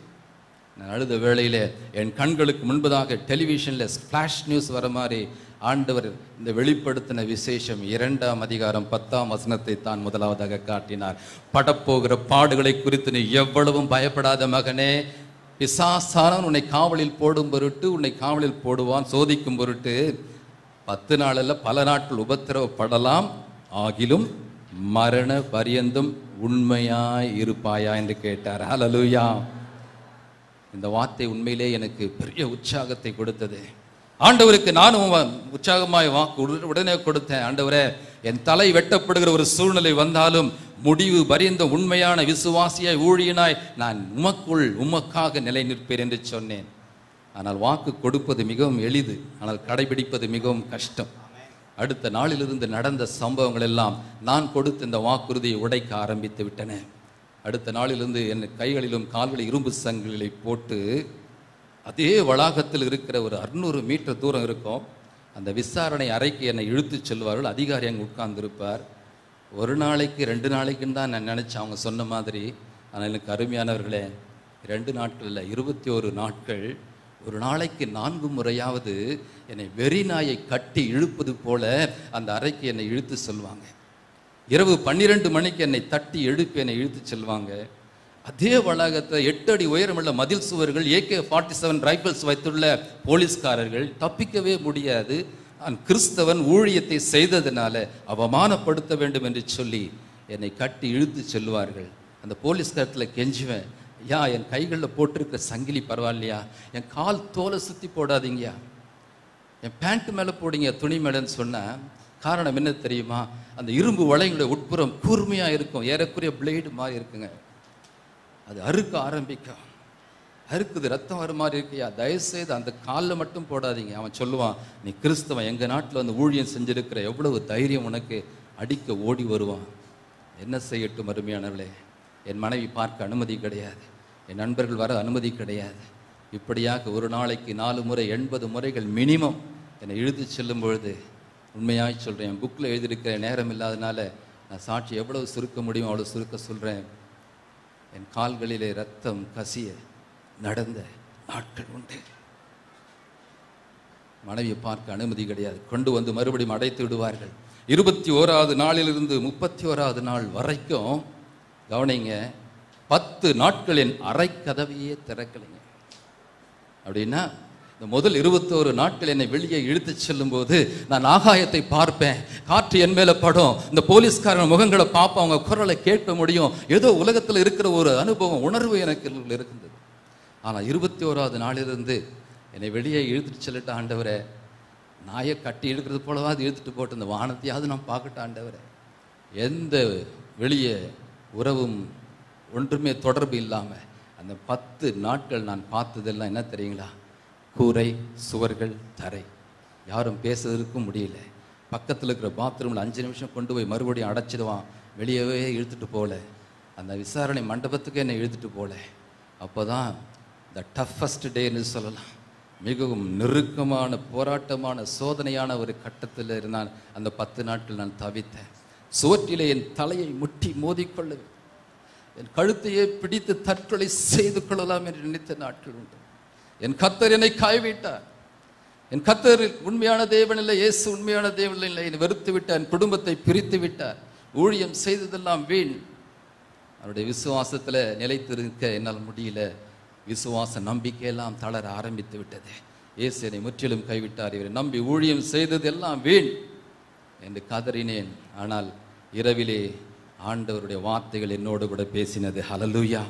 நான் அழுத வேளையிலே என் கண்களுக்கு முன்பதாக டெலிவிஷனில் ஃப்ளாஷ் நியூஸ் வர மாதிரி ஆண்டவர் இந்த வெளிப்படுத்தின விசேஷம் 2ஆம் அதிகாரம் 10ஆம் வசனத்தை தான் முதலாவதாக காட்டினார். படப்போகிற பாடுகளை குறித்து நீ எவ்வளவும் பயப்படாத மகனே, பிசாசானவன் உன்னை காவலில் போடும் பொருட்டு உன்னை காவலில் போடுவான், சோதிக்கும் பொருட்டு 10 நாளில் பல நாட்கள் உபத்திரவப்படலாம், ஆகிலும் மரண பரியந்தும் உண்மையாய் இருப்பாயா என்று கேட்டார். ஹல்லேலூயா. இந்த வார்த்தை உண்மையிலே எனக்கு பெரிய உற்சாகத்தை கொடுத்தது. ஆண்டவருக்கு நானும் உற்சாகமாய் வாக்கு உடனே கொடுத்தேன். ஆண்டவரே, என் தலை வெட்டப்படுகிற ஒரு சூழ்நிலை வந்தாலும் முடிவு பரியந்த உண்மையான விசுவாசியாய் ஊழியனாய் நான் உமக்காக நிலை நிற்பேன் என்று சொன்னேன். ஆனால் வாக்கு கொடுப்பது மிகவும் எளிது, ஆனால் கடைபிடிப்பது மிகவும் கஷ்டம். அடுத்த நாளிலிருந்து நடந்த சம்பவங்கள் எல்லாம் நான் கொடுத்த இந்த வாக்குறுதியை உடைக்க ஆரம்பித்து விட்டன. அடுத்த நாளிலிருந்து என் கைகளிலும் கால்களில் இரும்பு சங்கிலிகளை போட்டு அதே வளாகத்தில் இருக்கிற ஒரு 600 மீட்டர் தூரம் இருக்கும் அந்த விசாரணை அறைக்கு என்னை இழுத்து செல்வார்கள். அதிகாரி அங்கே உட்கார்ந்துருப்பார். 1 நாளைக்கு 2 நாளைக்குன்னு தான் நான் நினச்சேன் அவங்க சொன்ன மாதிரி. ஆனால் எனக்கு அருமையானவர்களே, 2 நாட்கள் இல்லை, 21 நாட்கள், ஒரு நாளைக்கு 4 முறையாவது என்னை வெறி நாயை கட்டி இழுப்பது போல அந்த அறைக்கு என்னை இழுத்து செல்வாங்க. இரவு 12 மணிக்கு என்னை தட்டி எழுப்பி என்னை இழுத்து செல்வாங்க. அதே வளாகத்தை 8 அடி உயரமுள்ள மதில் சுவர்கள், AK-47 ரைபிள்ஸ் வைத்துள்ள போலீஸ்காரர்கள், தப்பிக்கவே முடியாது. நான் கிறிஸ்தவன் ஊழியத்தை செய்ததுனால அவமானப்படுத்த வேண்டும் என்று சொல்லி என்னை கட்டி இழுத்து செல்வார்கள். அந்த போலீஸ்காரத்தில் கெஞ்சுவேன், ஐயா என் கைகளில் போட்டிருக்கிற சங்கிலி பரவாயில்லையா, என் கால் தோலை சுற்றி போடாதீங்கயா, என் பேண்ட்டு மேலே போடுங்க துணி மேலேன்னு சொன்னேன். காரணம் என்ன தெரியுமா? அந்த இரும்பு வளையுடைய உட்புறம் கூர்மையாக இருக்கும், ஏறக்குறைய பிளேடு மாதிரி இருக்குங்க. அது அறுக்க ஆரம்பிக்கும், அறுக்குது, ரத்தம் வர மாதிரி இருக்கியா, தயவுசெய்து அந்த காலில் மட்டும் போடாதீங்க. அவன் சொல்லுவான், நீ கிறிஸ்தவன், எங்கள் நாட்டில் வந்து ஊழியம் செஞ்சிருக்கிற, எவ்வளவு தைரியம் உனக்கு, அடிக்க ஓடி வருவான். என்ன செய்யட்டும் அருமையானவர்களே, என் மனைவி பார்க்க அனுமதி கிடையாது, என் நண்பர்கள் வர அனுமதி கிடையாது. இப்படியாக ஒரு நாளைக்கு 4 முறை 80 முறைகள் மினிமம் என்னை இழுத்து செல்லும் பொழுது, உண்மையாக சொல்கிறேன், என் புக்கில் எழுதியிருக்கிற நேரம் இல்லாதனால நான் சாட்சி எவ்வளவு சுருக்க முடியும் அவ்வளோ சுருக்க சொல்கிறேன். என் கால்களிலே ரத்தம் கசிய நடந்த நாட்கள் உண்டு. மனைவியை பார்க்க அனுமதி கிடையாது, கொண்டு வந்து மறுபடியும் அடைத்து விடுவார்கள். 21வது நாளிலிருந்து 31வது நாள் வரைக்கும் கவனிங்க, 10 நாட்களின் அரை கதவையே திறக்கலைங்க. அப்படின்னா இந்த முதல் 21 நாட்கள் என்னை வெளியே இழுத்து செல்லும் போது நான் ஆகாயத்தை பார்ப்பேன், காற்று என் மேல படும், இந்த போலீஸ்காரன் முகங்களை பார்ப்பேன், அவங்க குரலை கேட்க முடியும், ஏதோ உலகத்தில் இருக்கிற ஒரு அனுபவம் உணர்வு எனக்கு இருக்கின்றது. ஆனால் 21வது நாளிலிருந்து என்னை வெளியே இழுத்துட்டு செல்லட்ட ஆண்டவரே, நாயை கட்டி இழுக்கிறது போலவாது இழுத்துட்டு போட்டு இந்த வானத்தையாவது நான் பார்க்கட்ட ஆண்டவரே. எந்த வெளியே உறவும் ஒன்றுமே தொடர்பு இல்லாமல் அந்த 10 நாட்கள் நான் பார்த்ததெல்லாம் என்ன தெரியுங்களா? கூரை, சுவர்கள், தரை, யாரும் பேசுறதுக்கும் முடியல. பக்கத்தில் இருக்கிற பாத்ரூமில் 5 நிமிஷம் கொண்டு போய் மறுபடியும் அடைச்சிடுவான், வெளியவே இழுத்துட்டு போகல. அந்த விசாரணை மண்டபத்துக்கு என்னை இழுத்துட்டு போகல. அப்போ தான் த டஃபஸ்ட் டேன்னு சொல்லலாம், மிகவும் நெருக்கமான போராட்டமான சோதனையான ஒரு கட்டத்தில் இருந்தான். அந்த 10 நாட்கள் நான் தவித்தேன். சுவற்றிலே என் தலையை முட்டி மோதிக்கொள்ளுவேன், என் கழுத்தையே பிடித்து தற்கொலை செய்து கொள்ளலாம் என்று நினைத்த நாட்கள் உண்டு. என் கர்த்தர் என்னை கைவிட்டார். என் கர்த்தர் உண்மையான தேவன் இல்லை, இயேசு உண்மையான தேவன் இல்லை, என்னை வெறுத்து விட்டார், என் குடும்பத்தை பிரித்து விட்டார், ஊழியம் செய்ததெல்லாம் வீண். அவருடைய விசுவாசத்தில் நிலைத்திருக்க என்னால் முடியல. விசுவாச நம்பிக்கையெல்லாம் தளர ஆரம்பித்து விட்டது. இயேசு என்னை முற்றிலும் கைவிட்டார், இவரை நம்பி ஊழியம் செய்தது எல்லாம் வீண் என்று கதறினேன். ஆனால் இரவிலே ஆண்டவருடைய வார்த்தைகள் என்னோடு கூட பேசினது. ஹல்லேலூயா.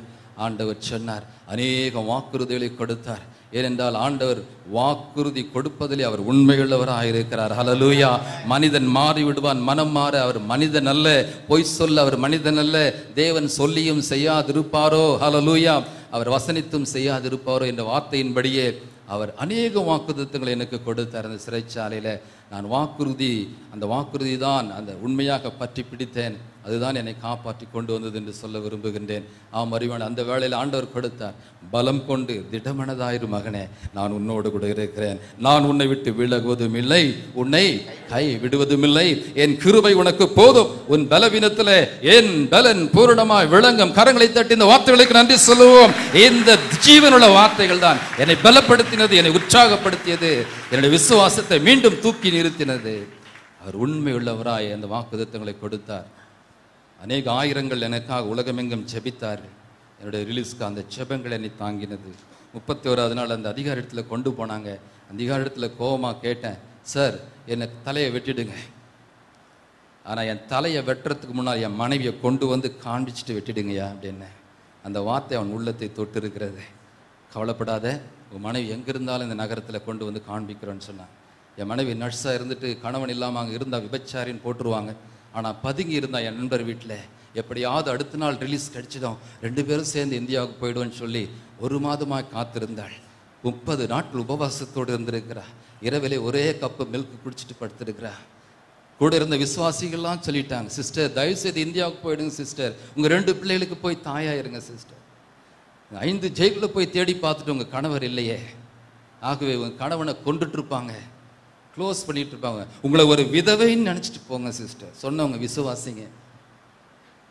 ஆண்டவர் சொன்னார், அநேக வாக்குறுதிகளை கொடுத்தார். ஏனென்றால் ஆண்டவர் வாக்குறுதி கொடுப்பதிலே அவர் உண்மையுள்ளவராக இருக்கிறார். ஹல்லேலூயா. மனிதன் மாறி விடுவான், மனம் மாற அவர் மனிதன் அல்ல, பொய் சொல்ல அவர் மனிதன் அல்ல, தேவன் சொல்லியும் செய்யாதிருப்பாரோ, ஹல்லேலூயா, அவர் வசனித்தும் செய்யாதிருப்பாரோ என்ற வார்த்தையின்படியே அவர் அநேக வாக்குறுதிகளை எனக்கு கொடுத்தார். அந்த சிறைச்சாலையில் நான் அந்த வாக்குறுதி தான் அந்த உண்மையாக பற்றி பிடித்தேன், அதுதான் என்னை காப்பாற்றி கொண்டு வந்தது என்று சொல்ல விரும்புகின்றேன். அறிவான் அந்த வேளையில் ஆண்டவர் கொடுத்தார், பலம் கொண்டு திடமனதாயிரு மகனே, நான் உன்னோடு கூட இருக்கிறேன், நான் உன்னை விட்டு விலகுவதும் இல்லை, உன்னை கை விடுவதும் இல்லை, என் கிருபை உனக்கு போதும், உன் பலவீனத்திலே என் பலன் பூரணமாய் விளங்கும். கரங்களை தட்டி இந்த வார்த்தைகளுக்கு நன்றி சொல்லுவோம். இந்த ஜீவனுள்ள வார்த்தைகள் தான் என்னை பலப்படுத்தினது, என்னை உற்சாகப்படுத்தியது, என்னுடைய விசுவாசத்தை மீண்டும் தூக்கி நிறுத்தினது. அவர் உண்மையுள்ளவராய் அந்த வாக்குத்தத்தங்களை கொடுத்தார். அநேக ஆயிரங்கள் எனக்காக உலகமெங்கும் ஜெபித்தார்கள். என்னுடைய ரிலீஸ்க்கு அந்த ஜெபங்கள் என்னை தாங்கினது. 31வது நாள் அந்த அதிகாரத்தில் கொண்டு போனாங்க. அதிகாரத்தில் கோபமாக கேட்டேன், சார் என்னை தலையை வெட்டிடுங்க, ஆனால் என் தலையை வெட்டுறதுக்கு முன்னால் என் மனைவியை கொண்டு வந்து காண்பிச்சுட்டு வெட்டிடுங்கய்யா அப்படின்னு. அந்த வார்த்தை அவன் உள்ளத்தை தொட்டு இருக்கிறது. கவலைப்படாத, உன் மனைவி எங்கே இருந்தாலும் இந்த நகரத்தில் கொண்டு வந்து காண்பிக்கிறோன்னு சொன்னான். என் மனைவி நர்ஸாக இருந்துட்டு கணவன் இல்லாமல் அங்கே இருந்தால் விபச்சாரின்னு போட்டுருவாங்க. ஆனால் பதுங்கி இருந்தால் என் நண்பர் வீட்டில் எப்படியாவது அடுத்த நாள் ரிலீஸ் கிடைச்சிடும், 2 பேரும் சேர்ந்து இந்தியாவுக்கு போயிடுவோன்னு சொல்லி 1 மாதமாக காத்திருந்தாள். 30 நாட்கள் உபவாசத்தோடு இருந்திருக்கிறா. இரவிலே ஒரே கப்பு மில்க் குடிச்சிட்டு படுத்திருக்கிறா. கூட இருந்த விசுவாசிகள்லாம் சொல்லிட்டாங்க, சிஸ்டர் தயவுசெய்து இந்தியாவுக்கு போயிடுங்க சிஸ்டர், உங்கள் 2 பிள்ளைகளுக்கு போய் தாயாயிருங்க சிஸ்டர். 5 ஜெயிலில் போய் தேடி பார்த்துட்டு உங்கள் கணவர் இல்லையே, ஆகவே உங்கள் கணவனை கொண்டுட்டு இருப்பாங்க, க்ளோஸ் பண்ணிட்டு இருப்பாங்க, உங்களை ஒரு விதவைன்னு நினச்சிட்டு போங்க சிஸ்டர் சொன்னவங்க விசுவாசிங்க.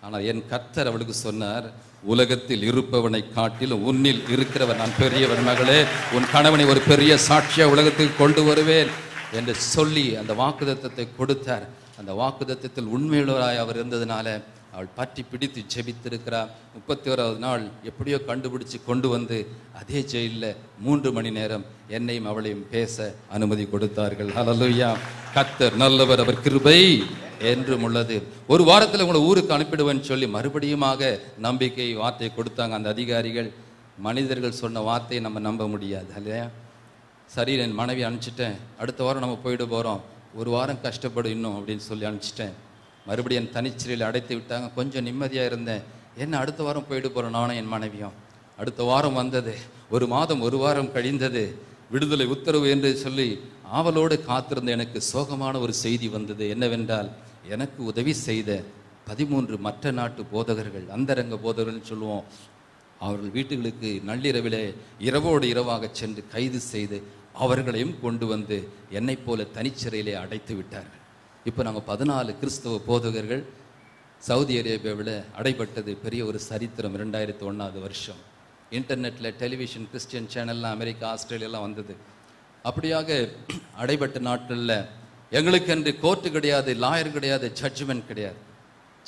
ஆனால் என் கர்த்தர் அவளுக்கு சொன்னார், உலகத்தில் இருப்பவனை காட்டிலும் உன்னில் இருக்கிறவன் நான் பெரியவன் மகளே, உன் கணவனை ஒரு பெரிய சாட்சியாக உலகத்துக்கு கொண்டு வருவேன் என்று சொல்லி அந்த வாக்குத்தத்தத்தை கொடுத்தார். அந்த வாக்குத்தத்தத்தில் உண்மையுள்ளவராய் அவர் இருந்ததுனால அவள் பற்றி பிடித்து ஜெபித்திருக்கிறார். 31வது நாள் எப்படியோ கண்டுபிடிச்சு கொண்டு வந்து அதே ஜெயிலில் 3 மணி நேரம் என்னையும் அவளையும் பேச அனுமதி கொடுத்தார்கள். ஹல்லேலூயா. கர்த்தர் நல்லவர், அவர் கிருபை என்றும் உள்ளது. ஒரு வாரத்தில் உங்களை ஊருக்கு அனுப்பிடுவேன்னு சொல்லி மறுபடியுமாக நம்பிக்கை வார்த்தை கொடுத்தாங்க அந்த அதிகாரிகள். மனிதர்கள் சொன்ன வார்த்தையை நம்ம நம்ப முடியாது இல்லையா? சரி, என் மனைவி அனுப்பிச்சிட்டேன், அடுத்த வாரம் நம்ம போயிட்டு போகிறோம், ஒரு வாரம் கஷ்டப்படும் இன்னும் அப்படின்னு சொல்லி அனுப்பிச்சிட்டேன். மறுபடியும் என் தனிச்சிறையில் அடைத்து விட்டாங்க. கொஞ்சம் நிம்மதியாக இருந்தேன். என்ன அடுத்த வாரம் போயிட்டு போகிறோம் நானும் என் மனைவியும். அடுத்த வாரம் வந்தது, ஒரு மாதம் ஒரு வாரம் கழிந்தது, விடுதலை உத்தரவு என்று சொல்லி ஆவலோடு காத்திருந்த எனக்கு சோகமான ஒரு செய்தி வந்தது. என்னவென்றால், எனக்கு உதவி செய்த 13 மற்ற நாட்டு போதகர்கள், அந்தரங்க போதகர்கள் சொல்லுவோம், அவர்கள் வீட்டுகளுக்கு நள்ளிரவிலே இரவோடு இரவாக சென்று கைது செய்து அவர்களையும் கொண்டு வந்து என்னை போல தனிச்சிறையிலே அடைத்து விட்டார்கள். இப்போ நாங்கள் 14 கிறிஸ்தவ போதகர்கள் சவுதி அரேபியாவில் அடைபட்டது பெரிய ஒரு சரித்திரம். 2001 வருஷம் இன்டர்நெட்டில் டெலிவிஷன் கிறிஸ்டியன் சேனல்லாம் அமெரிக்கா ஆஸ்திரேலியாலாம் வந்தது. அப்படியாக அடைபட்ட நாட்களில் எங்களுக்கென்று கோர்ட்டு கிடையாது, லாயர் கிடையாது, ஜட்ஜ்மெண்ட் கிடையாது.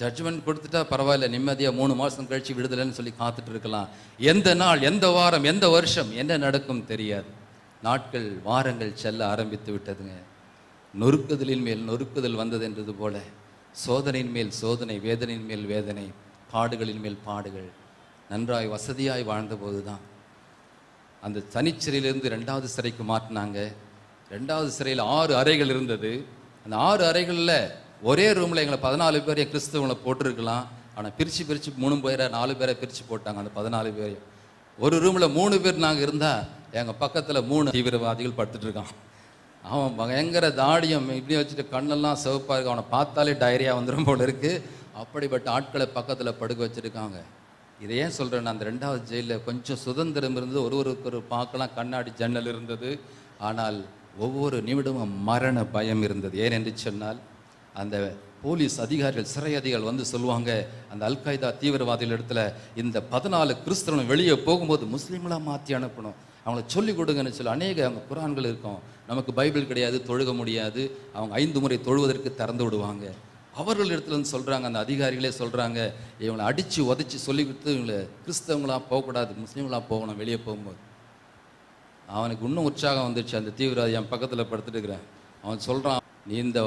ஜட்ஜ்மெண்ட் கொடுத்துட்டா பரவாயில்ல, நிம்மதியாக 3 மாதம் கழிச்சு விடுதலைன்னு சொல்லி காத்துட்டு இருக்கலாம். எந்த நாள், எந்த வாரம், எந்த வருஷம் என்ன நடக்கும் தெரியாது. நாட்கள் வாரங்கள் செல்ல ஆரம்பித்து விட்டதுங்க. நொறுக்குதலின் மேல் நொறுக்குதல் வந்தது என்றது போல சோதனையின் மேல் சோதனை, வேதனையின் மேல் வேதனை, பாடுகளின் மேல் பாடுகள். நன்றாய் வசதியாய் வாழ்ந்தபோது தான் அந்த தனிச்சிறையிலிருந்து 2வது சிறைக்கு மாற்றினாங்க. 2வது சிறையில் 6 அறைகள் இருந்தது. அந்த 6 அறைகளில் ஒரே ரூமில் எங்களை 14 பேரையும் கிறிஸ்தவங்களை போட்டிருக்கலாம். ஆனால் பிரித்து 3 பேரை 4 பேரை பிரித்து போட்டாங்க. அந்த 14 பேரையும் ஒரு ரூமில் 3 பேர் நாங்கள் இருந்தால் எங்கள் பக்கத்தில் 3 தீவிரவாதிகள் படுத்துட்டு இருக்கான். அவன் பயங்கர தாடியம் இப்படி வச்சுட்டு கண்ணெல்லாம் சிவப்பாக இருக்கு. அவனை பார்த்தாலே டைரியா வந்துடும் போல இருக்குது. அப்படிப்பட்ட ஆட்களை பக்கத்தில் படுக்க வச்சுருக்காங்க. இதை ஏன் சொல்கிறேன்னா, அந்த 2வது ஜெயிலில் கொஞ்சம் சுதந்திரம் இருந்தது, ஒருவருக்கு பார்க்கலாம், கண்ணாடி ஜன்னல் இருந்தது. ஆனால் ஒவ்வொரு நிமிடமும் மரண பயம் இருந்தது. ஏன் என்று சொன்னால், அந்த போலீஸ் அதிகாரிகள், சிறை அதிகாரிகள் வந்து சொல்லுவாங்க, அந்த அல்காய்தா தீவிரவாதிகள் இடத்துல இந்த 14 கிறிஸ்தவனை வெளியே போகும்போது முஸ்லீம்களாக மாற்றி அனுப்பணும், அவங்கள சொல்லிக் கொடுங்கன்னு சொல்லி அநேக அவங்க குரான்கள் இருக்கும். நமக்கு பைபிள் கிடையாது, தொழுக முடியாது. அவங்க 5 முறை தொழுவதற்கு திறந்து விடுவாங்க. அவர்கள் இடத்துல வந்து சொல்கிறாங்க, அந்த அதிகாரிகளே சொல்கிறாங்க, இவங்களை அடித்து உதச்சி சொல்லி கொடுத்து இவங்களை கிறிஸ்தவங்களாக போகக்கூடாது, முஸ்லீம்களாக போகணும் வெளியே போகும்போது. அவனுக்கு இன்னும் உற்சாகம் வந்துடுச்சு. அந்த தீவிரவாதி என் பக்கத்தில் படுத்துட்டு இருக்கிறேன். அவன் சொல்கிறான், நீ இந்த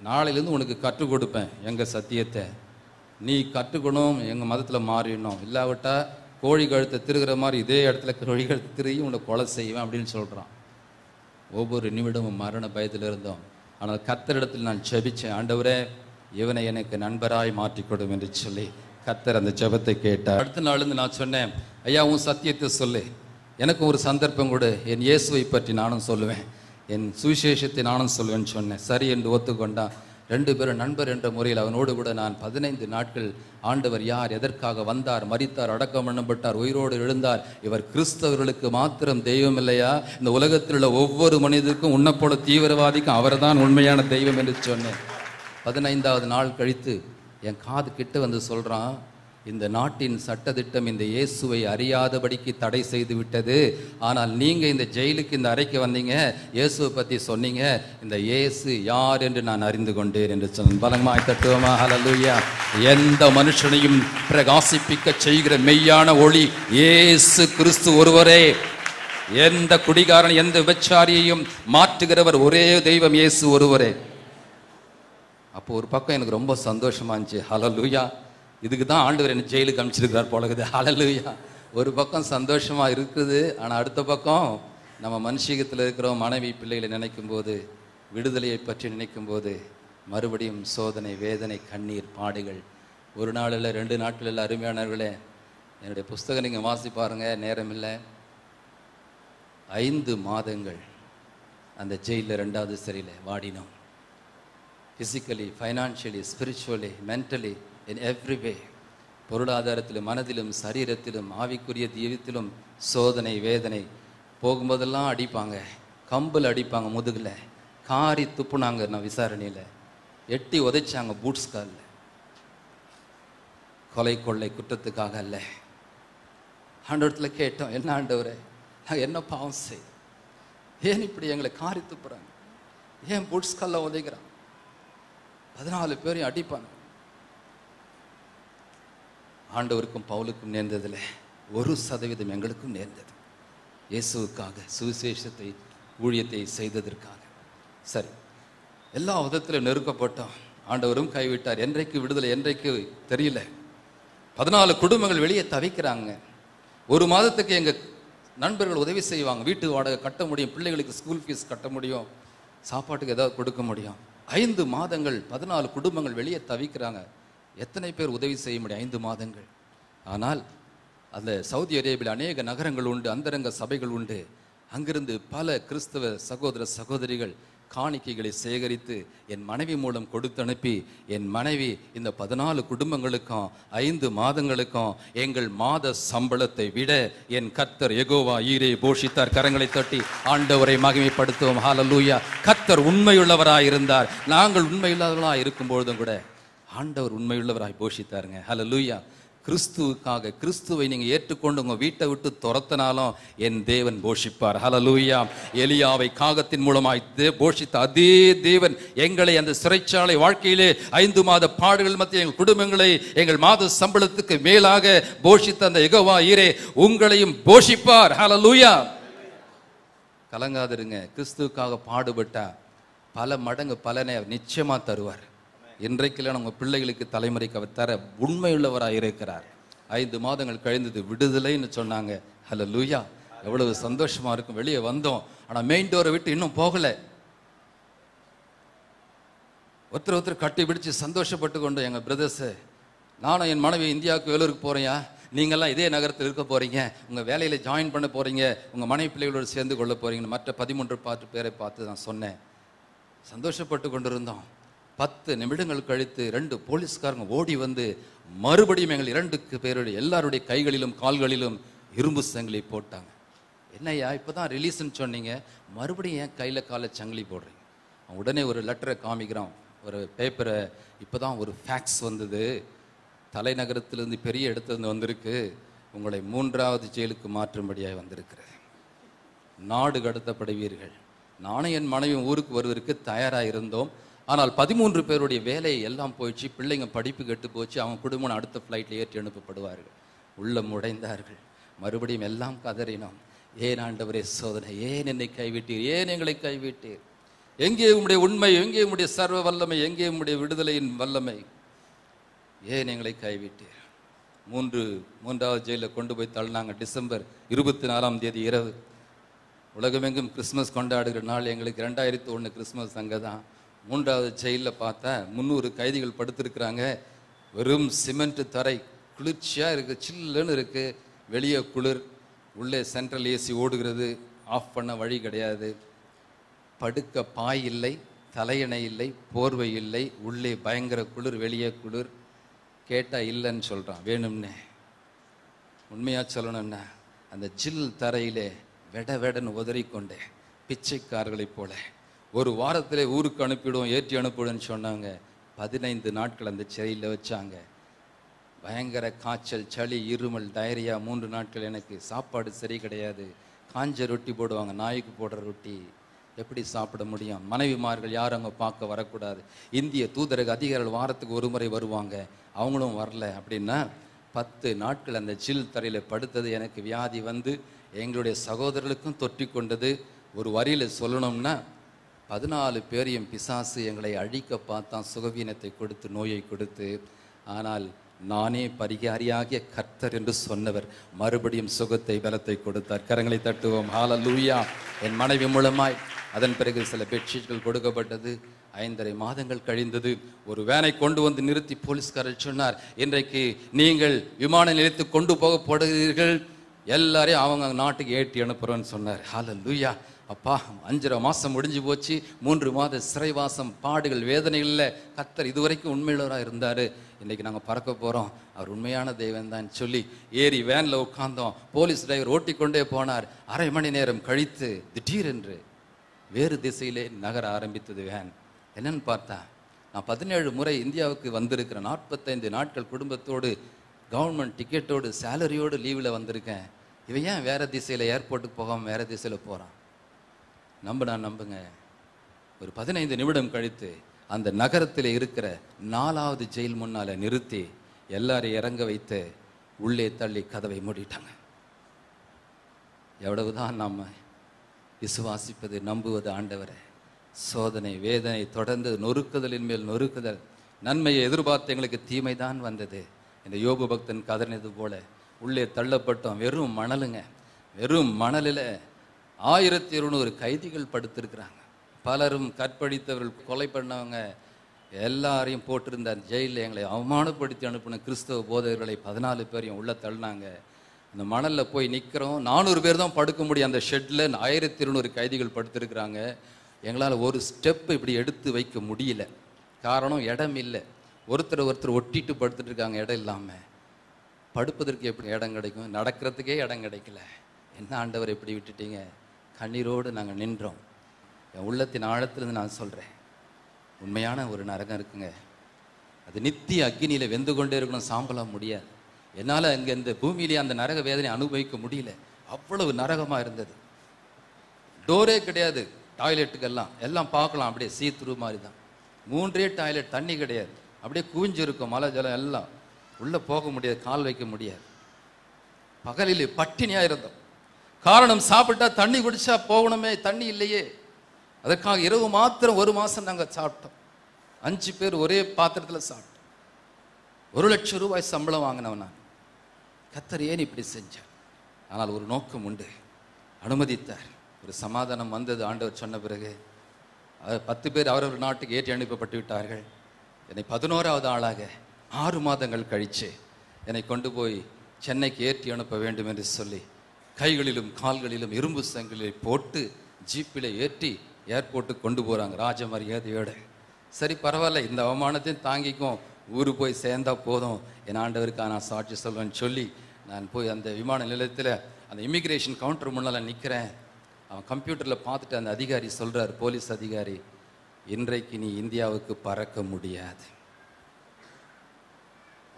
நாளையிலேருந்து உனக்கு கற்றுக் கொடுப்பேன் எங்கள் சத்தியத்தை, நீ கற்றுக்கணும், எங்கள் மதத்தில் மாறிடணும், இல்லாவிட்டால் கோழி கழுத்தை திருகிற மாதிரி இதே இடத்துல கோழி கழுத்தை திருகி உன்னை கொலை செய்வேன் அப்படின்னு சொல்கிறான். ஒவ்வொரு நிமிடமும் மரண பயத்தில் இருந்தோம். ஆனால் கர்த்தரிடத்தில் நான் ஜெபிச்சேன், ஆண்டவரே இவனை எனக்கு நண்பராய் மாற்றிக்கொடும் என்று சொல்லி கர்த்தர் அந்த ஜெபத்தை கேட்டார். அடுத்த நாள்லேருந்து நான் சொன்னேன், ஐயா உன் சத்தியத்தை சொல்லு, எனக்கும் ஒரு சந்தர்ப்பம் கொடு, என் இயேசுவை பற்றி நானும் சொல்லுவேன், என் சுவிசேஷத்தை நானும் சொல்லுவேன்னு சொன்னேன். சரி என்று ஒத்துக்கொண்டான். 2 பேரும் நண்பர் என்ற முறையில் அவனோடு கூட நான் 15 நாட்கள் ஆண்டவர் யார், எதற்காக வந்தார், மரித்தார், அடக்கம் பண்ணப்பட்டார், உயிரோடு எழுந்தார், இவர் கிறிஸ்தவர்களுக்கு மாத்திரம் தெய்வம் இல்லையா, இந்த உலகத்தில் உள்ள ஒவ்வொரு மனிதருக்கும் உன்னை போல தீவிரவாதிக்கும் அவர்தான் உண்மையான தெய்வம் என்று சொன்னேன். 15வது நாள் கழித்து என் காது கிட்ட வந்து சொல்கிறான், இந்த நாட்டின் சட்டத்திட்டம் இந்த இயேசுவை அறியாதபடிக்கு தடை செய்து விட்டது. ஆனால் நீங்கள் இந்த ஜெயிலுக்கு இந்த அறைக்கு வந்தீங்க, இயேசுவை பற்றி சொன்னீங்க, இந்த இயேசு யார் என்று நான் அறிந்து கொண்டேன் என்று சொன்ன. பலமாய் தட்டுவோமா? ஹல்லேலூயா. எந்த மனுஷனையும் பிரகாசிப்பிக்க செய்கிற மெய்யான ஒளி இயேசு கிறிஸ்து ஒருவரே. எந்த குடிகாரன், எந்த விபச்சாரியையும் மாற்றுகிறவர் ஒரே தெய்வம் இயேசு ஒருவரே. அப்போ ஒரு பக்கம் எனக்கு ரொம்ப சந்தோஷமா இருந்துச்சு. ஹல்லேலூயா, இதுக்கு தான் ஆண்டவர் என்ன ஜெயிலுக்கு அனுப்பிச்சிருக்கிறார் போலகுது. ஹல்லேலூயா. ஒரு பக்கம் சந்தோஷமா இருக்குது, ஆனால் அடுத்த பக்கம் நம்ம மனுஷீகத்தில் இருக்கிறோம், மனைவி பிள்ளைகளை நினைக்கும் போது, விடுதலையை பற்றி நினைக்கும் போது மறுபடியும் சோதனை, வேதனை, கண்ணீர், பாடுகள். ஒரு நாள் இல்லை, 2 நாட்கள் இல்லை. அருமையானவர்களே, என்னுடைய புஸ்தகம் நீங்கள் வாசி பாருங்க, நேரம் இல்லை. 5 மாதங்கள் அந்த ஜெயிலில் 2வது சிறையில் வாடினோம். Physically, financially, spiritually, mentally, in every way. பொருளாதாரத்திலும், மனதிலும், சரீரத்திலும், ஆவிக்குரிய தீவிரத்திலும் சோதனை, வேதனை. போகும்போதெல்லாம் அடிப்பாங்க, கம்பில் அடிப்பாங்க, முதுகில் காரி துப்புனாங்க. நான் விசாரணையில் எட்டி உதைச்சாங்க பூட்ஸ் காலில். கொலை கொள்ளை குற்றத்துக்காக அல்ல. ஆண்டவரத்தில் கேட்டோம், என்ன ஆண்டவரே, நாங்கள் என்ன பாவம் செய், ஏன் இப்படி எங்களை காரி துப்புறாங்க, ஏன் பூட்ஸ் காலில் உதைக்கிறாங்க, 14 பேரையும் அடிப்பாங்க. ஆண்டவருக்கும் பவுலுக்கும் நேர்ந்ததில் 1% எங்களுக்கும் நேர்ந்தது. இயேசுவுக்காக, சுவிசேஷத்தை, ஊழியத்தை செய்ததற்காக. சரி, எல்லா விதத்திலும் நெருக்கப்பட்டோம். ஆண்டவரும் கைவிட்டார். என்றைக்கு விடுதலை, என்றைக்கு தெரியல. 14 குடும்பங்கள் வெளியே தவிக்கிறாங்க. ஒரு மாதத்துக்கு எங்க நண்பர்கள் உதவி செய்வாங்க. வீட்டு வாடகை கட்ட முடியும், பிள்ளைகளுக்கு ஸ்கூல் ஃபீஸ் கட்ட முடியும், சாப்பாட்டுக்கு ஏதாவது கொடுக்க முடியும். 5 மாதங்கள் 14 குடும்பங்கள் வெளியே தவிக்கிறாங்க. எத்தனை பேர் உதவி செய்ய முடியும் 5 மாதங்கள்? ஆனால் அந்த சவுதி அரேபியாவில் அநேக நகரங்கள் உண்டு, அந்தரங்க சபைகள் உண்டு. அங்கிருந்து பல கிறிஸ்தவ சகோதர சகோதரிகள் காணிக்கைகளை சேகரித்து என் மனைவி மூலம் கொடுத்து அனுப்பி, என் மனைவி இந்த 14 குடும்பங்களுக்கும் 5 மாதங்களுக்கும் எங்கள் மாத சம்பளத்தை விட என் கர்த்தர் யெகோவா ஈரே போஷித்தார். கரங்களை தட்டி ஆண்டவரை மகிமைப்படுத்துவோம். ஹல்லேலூயா. கர்த்தர் உண்மையுள்ளவராய் இருந்தார். நாங்கள் உண்மையுள்ளவர்களாய் இருக்கும் பொழுதும் கூட ஆண்டவர் உண்மையுள்ளவராய் போஷித்தாருங்க. ஹல்லேலூயா. கிறிஸ்துவுக்காக, கிறிஸ்துவை நீங்க ஏற்றுக்கொண்டு உங்க வீட்டை விட்டு துரத்தினாலும் என் தேவன் போஷிப்பார். ஹல்லேலூயா. எலியாவை காகத்தின் மூலமாய் போஷித்த அதே தேவன் எங்களை அந்த சிறைச்சாலை வாழ்க்கையிலே 5 மாத பாடுகள் மத்திய எங்கள் குடும்பங்களை எங்கள் மாத சம்பளத்துக்கு மேலாக போஷித்த அந்த யெகோவா ஈரே உங்களையும் போஷிப்பார். ஹல்லேலூயா. கலங்காதிருங்க. கிறிஸ்துவுக்காக பாடுபட்டா பல மடங்கு பலனை நிச்சயமா தருவார். இன்றைக்கெல்லாம் நம்ம பிள்ளைகளுக்கு தலைமுறைக்கு அவர் தர உண்மையுள்ளவராக இருக்கிறார். 5 மாதங்கள் கழிந்தது, விடுதலைன்னு சொன்னாங்க. ஹல்லேலூயா. எவ்வளவு சந்தோஷமா இருக்கும். வெளியே வந்தோம், ஆனால் மெயின் டோரை விட்டு இன்னும் போகல. ஒருத்தர் கட்டி பிடிச்சு சந்தோஷப்பட்டு கொண்டு, எங்கள் பிரதர்ஸு, நானும் என் மனைவி இந்தியாவுக்கு வேலூருக்கு போகிறேயா, நீங்கள்லாம் இதே நகரத்தில் இருக்க போகிறீங்க, உங்கள் வேலையில் ஜாயின் பண்ண போகிறீங்க, உங்கள் மனைவி பிள்ளைகளோடு சேர்ந்து கொள்ள போகிறீங்கன்னு மற்ற 13 பேரை பார்த்து நான் சொன்னேன். சந்தோஷப்பட்டு கொண்டு இருந்தோம். 10 நிமிடங்கள் கழித்து 2 போலீஸ்காரங்க ஓடி வந்து மறுபடியும் எங்கள் 2 பேருடைய எல்லாருடைய கைகளிலும் கால்களிலும் இரும்பு சங்கிலி போட்டாங்க. என்னையா இப்போதான் ரிலீஸ்ன்னு சொன்னீங்க, மறுபடியும் ஏன் கையில் காலை சங்கிலி போடுறீங்க? உடனே ஒரு லெட்டரை காமிக்கிறான், ஒரு பேப்பரை. இப்போதான் ஒரு ஃபேக்ஸ் வந்தது, தலைநகரத்திலிருந்து பெரிய இடத்துலேருந்து வந்திருக்கு, உங்களை 3வது ஜெயிலுக்கு மாற்றும்படியாக வந்திருக்கிறது, நாடு கடத்தப்படுவீர்கள். நானும் என் மனைவியும் ஊருக்கு வருவதற்கு தயாராக இருந்தோம். ஆனால் 13 பேருடைய வேலை எல்லாம் போயிடுச்சு, பிள்ளைங்க படிப்பு கெட்டு போச்சு, அவங்க குடும்பம் அடுத்த ஃப்ளைட்டில் ஏற்றி அனுப்பப்படுவார்கள். உள்ளம் உடைந்தார்கள். மறுபடியும் எல்லாம் கதறினோம், ஏன் ஆண்டவரே சோதனை, ஏன் என்னை கைவிட்டீர், ஏன் எங்களை கைவிட்டீர், எங்கே உம்முடைய உண்மை, எங்கே உம்முடைய சர்வ வல்லமை, எங்கே உம்முடைய விடுதலையின் வல்லமை, ஏன் எங்களை கைவிட்டீர்? 3வது ஜெயிலில் கொண்டு போய் தள்ளினாங்க. டிசம்பர் 24ஆம் தேதி இரவு. உலகமெங்கும் கிறிஸ்மஸ் கொண்டாடுகிற நாள். எங்களுக்கு 2001 கிறிஸ்மஸ் அங்கே தான். 3வது ஜெயிலில் பார்த்தா 300 கைதிகள் படுத்திருக்கிறாங்க. வெறும் சிமெண்ட் தரை, குளிர்ச்சியாக இருக்குது, சில்லுன்னு இருக்குது. வெளியே குளிர், உள்ளே சென்ட்ரல் ஏசி ஓடுகிறது, ஆஃப் பண்ண வழி கிடையாது. படுக்க பாய் இல்லை, தலையணை இல்லை, போர்வை இல்லை, உள்ளே பயங்கர குளிர், வெளியே குளிர். கேட்டால் இல்லைன்னு சொல்கிறான், வேணும்னே. உண்மையாக சொல்லணும்னா அந்த ஜில் தரையிலே வெடன்னு உதறிக்கொண்டே பிச்சைக்காரர்களைப் போல 1 வாரத்திலே ஊருக்கு அனுப்பிவிடுவோம், ஏற்றி அனுப்பிவிடுன்னு சொன்னாங்க. 15 நாட்கள் அந்த சிறையில் வச்சாங்க. பயங்கர காய்ச்சல், சளி, இருமல், டயரியா. 3 நாட்கள் எனக்கு சாப்பாடு சரி கிடையாது. காஞ்ச ரொட்டி போடுவாங்க, நாய்க்கு போடுற ரொட்டி. எப்படி சாப்பிட முடியும்? மனைவிமார்கள் யாரும் அங்கே பார்க்க வரக்கூடாது. இந்திய தூதரக அதிகாரிகள் வாரத்துக்கு 1 முறை வருவாங்க, அவங்களும் வரல. அப்படின்னா 10 நாட்கள் அந்த சில் தரையில் படுத்தது. எனக்கு வியாதி வந்து எங்களுடைய சகோதரர்களுக்கும் தொற்றி கொண்டது. ஒரு வரியில் சொல்லணும்னா 14 பேரையும் பிசாசு எங்களை அழிக்க பார்த்தான், சுகவீனத்தை கொடுத்து, நோயை கொடுத்து. ஆனால் நானே பரிகாரியாகிய கர்த்தர் என்று சொன்னவர் மறுபடியும் சுகத்தை, பலத்தை கொடுத்தார். கரங்களை தட்டுவோம். ஹல்லேலூயா. என் மனைவி மூலமாய் அதன் பிறகு சில பெட்ஷீட்கள் கொடுக்கப்பட்டது. 5.5 மாதங்கள் கழிந்தது. ஒரு வேனை கொண்டு வந்து நிறுத்தி போலீஸ்காரர் சொன்னார், இன்றைக்கு நீங்கள் விமான நிலையத்துக்கு கொண்டு போக போடுகிறீர்கள், எல்லாரையும் அவங்க நாட்டுக்கு ஏற்றி அனுப்புகிறோன்னு சொன்னார். ஹல்லேலூயா. அப்பா, 5.5 மாதம் முடிஞ்சு போச்சு. 3 மாத சிறைவாசம், பாடுகள், வேதனைகளில் கர்த்தர் இதுவரைக்கும் உண்மையுள்ளவராக இருந்தார். இன்றைக்கி நாங்கள் பறக்க போகிறோம், அவர் உண்மையான தெய்வம் தான் சொல்லி ஏறி வேனில் உட்கார்ந்தோம். போலீஸ் டிரைவர் ஓட்டிக்கொண்டே போனார். 1/2 மணி நேரம் கழித்து திடீரென்று வேறு திசையிலே நகர ஆரம்பித்தது வேன். என்னன்னு பார்த்தா, நான் 17 முறை இந்தியாவுக்கு வந்திருக்கிறேன். 45 நாட்கள் குடும்பத்தோடு, கவர்மெண்ட் டிக்கெட்டோடு, சேலரியோடு லீவில் வந்திருக்கேன். இவன் ஏன் வேறு திசையில், ஏர்போர்ட்டுக்கு போகாமல் வேறு திசையில் போகிறான்? நம்புங்க. ஒரு 15 நிமிடம் கழித்து அந்த நகரத்தில் இருக்கிற 4வது ஜெயில் முன்னால் நிறுத்தி எல்லாரையும் இறங்க வைத்து உள்ளே தள்ளி கதவை மூடிட்டாங்க. எவ்வளவுதான் நாம் விசுவாசிப்பது, நம்புவது ஆண்டவரை, சோதனை, வேதனை தொடர்ந்து, நொறுக்குதலின் மேல் நொறுக்குதல். நன்மையை எதிர்பார்த்து எங்களுக்கு தீமை தான் வந்தது. இந்த யோபு பக்தன் கதறினது போல உள்ளே தள்ளப்பட்டோம். வெறும் மணலுங்க, வெறும் மணலில் 1200 கைதிகள் படுத்திருக்கிறாங்க. பலரும் கற்பழித்தவர்கள், கொலை பண்ணவங்க எல்லாரையும் போட்டிருந்தார் ஜெயிலில். எங்களை அவமானப்படுத்தி அனுப்பின கிறிஸ்தவ போதகர்களை 14 பேரையும் உள்ள தள்ளினாங்க. அந்த மணலில் போய் நிற்கிறோம். 400 பேர் தான் படுக்க முடியும். அந்த ஷெட்டில் 1200 கைதிகள் படுத்திருக்கிறாங்க. எங்களால் ஒரு ஸ்டெப் இப்படி எடுத்து வைக்க முடியல. காரணம், இடம் இல்லை. ஒருத்தர் ஒட்டிட்டு படுத்துட்டு இருக்காங்க, இடம் இல்லாமல். படுப்பதற்கு எப்படி இடம் கிடைக்கும்? நடக்கிறதுக்கே இடம் கிடைக்கல. என்ன ஆண்டவர் எப்படி விட்டுட்டீங்க? கண்ணீரோடு நாங்கள் நின்றோம். என் உள்ளத்தின் ஆழத்திலிருந்து நான் சொல்கிறேன், உண்மையான ஒரு நரகம் இருக்குங்க. அது நித்திய அக்னியில் வெந்து கொண்டே இருக்கணும், சாம்பலாக முடியாது. என்னால் அங்கே இந்த பூமியிலே அந்த நரக வேதனை அனுபவிக்க முடியல. அவ்வளவு நரகமாக இருந்தது. டோரே கிடையாது டாய்லெட்டுக்கெல்லாம். எல்லாம் பார்க்கலாம், அப்படியே சீத்ரூ மாதிரி தான். 3 டாய்லெட், தண்ணி கிடையாது. அப்படியே குவிஞ்சிருக்கும், மழை ஜலம் எல்லாம். உள்ளே போக முடியாது, கால் வைக்க முடியாது. பகலில் பட்டினியாக இருந்தோம். காரணம், சாப்பிட்டா தண்ணி குடிச்சா போகணுமே, தண்ணி இல்லையே. அதற்காக இரவு மாத்திரம் 1 மாதம் நாங்கள் சாப்பிட்டோம். 5 பேர் ஒரே பாத்திரத்தில் சாப்பிட்டோம். 1 லட்சம் ரூபாய் சம்பளம் வாங்கினவன் நான். கர்த்தர் ஏன் இப்படி செஞ்சார்? ஆனால் ஒரு நோக்கம் உண்டு, அனுமதித்தார். ஒரு சமாதானம் வந்தது. ஆண்டவர் சொன்ன பிறகு 10 பேர் அவரவர் நாட்டுக்கு ஏற்றி அனுப்பப்பட்டு விட்டார்கள். என்னை 11வது ஆளாக 6 மாதங்கள் கழித்து என்னை கொண்டு போய் சென்னைக்கு ஏற்றி அனுப்ப வேண்டும் என்று சொல்லி கைகளிலும் கால்களிலும் இரும்பு சங்கிலை போட்டு ஜீப்பில் ஏற்றி ஏர்போர்ட்டுக்கு கொண்டு போகிறாங்க ராஜமரியாதையோடு. சரி, பரவாயில்ல, இந்த அவமானத்தையும் தாங்கிக்கும், ஊருக்கு போய் சேர்ந்தா போதும், என் ஆண்டவருக்காக நான் சாட்சி சொல்வேன்னு சொல்லி நான் போய் அந்த விமான நிலையத்தில் அந்த இமிக்ரேஷன் கவுண்டர் முன்னால் நிற்கிறேன். அவன் கம்ப்யூட்டரில் பார்த்துட்டு அந்த அதிகாரி சொல்கிறார், போலீஸ் அதிகாரி, இன்றைக்கு நீ இந்தியாவுக்கு பறக்க முடியாது.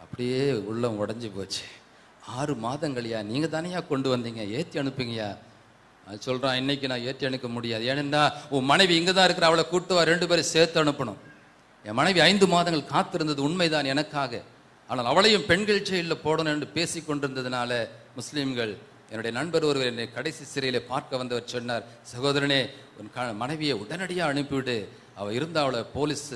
அப்படியே உள்ளம் உடஞ்சி போச்சு. 6 மாதங்களையா நீங்கள் தானையா கொண்டு வந்தீங்க, ஏற்றி அனுப்புங்கய்யா. அது சொல்கிறான், இன்னைக்கு நான் ஏற்றி அனுப்ப முடியாது. ஏன்னா உன் மனைவி இங்கே தான் இருக்கிற, அவளை கூட்டு வா, 2 பேரும் சேர்த்து அனுப்பணும். என் மனைவி 5 மாதங்கள் காத்திருந்தது உண்மைதான் எனக்காக. ஆனால் அவளையும் பெண்கள் ஜெயிலில் போடணும் என்று பேசி கொண்டிருந்ததுனால முஸ்லீம்கள், என்னுடைய நண்பர் ஒருவர் என்னை கடைசி சிறையில் பார்க்க வந்தவர் சொன்னார், சகோதரனே, உன் மனைவியை உடனடியாக அனுப்பிவிடு, அவள் இருந்தால் அவளை போலீஸ்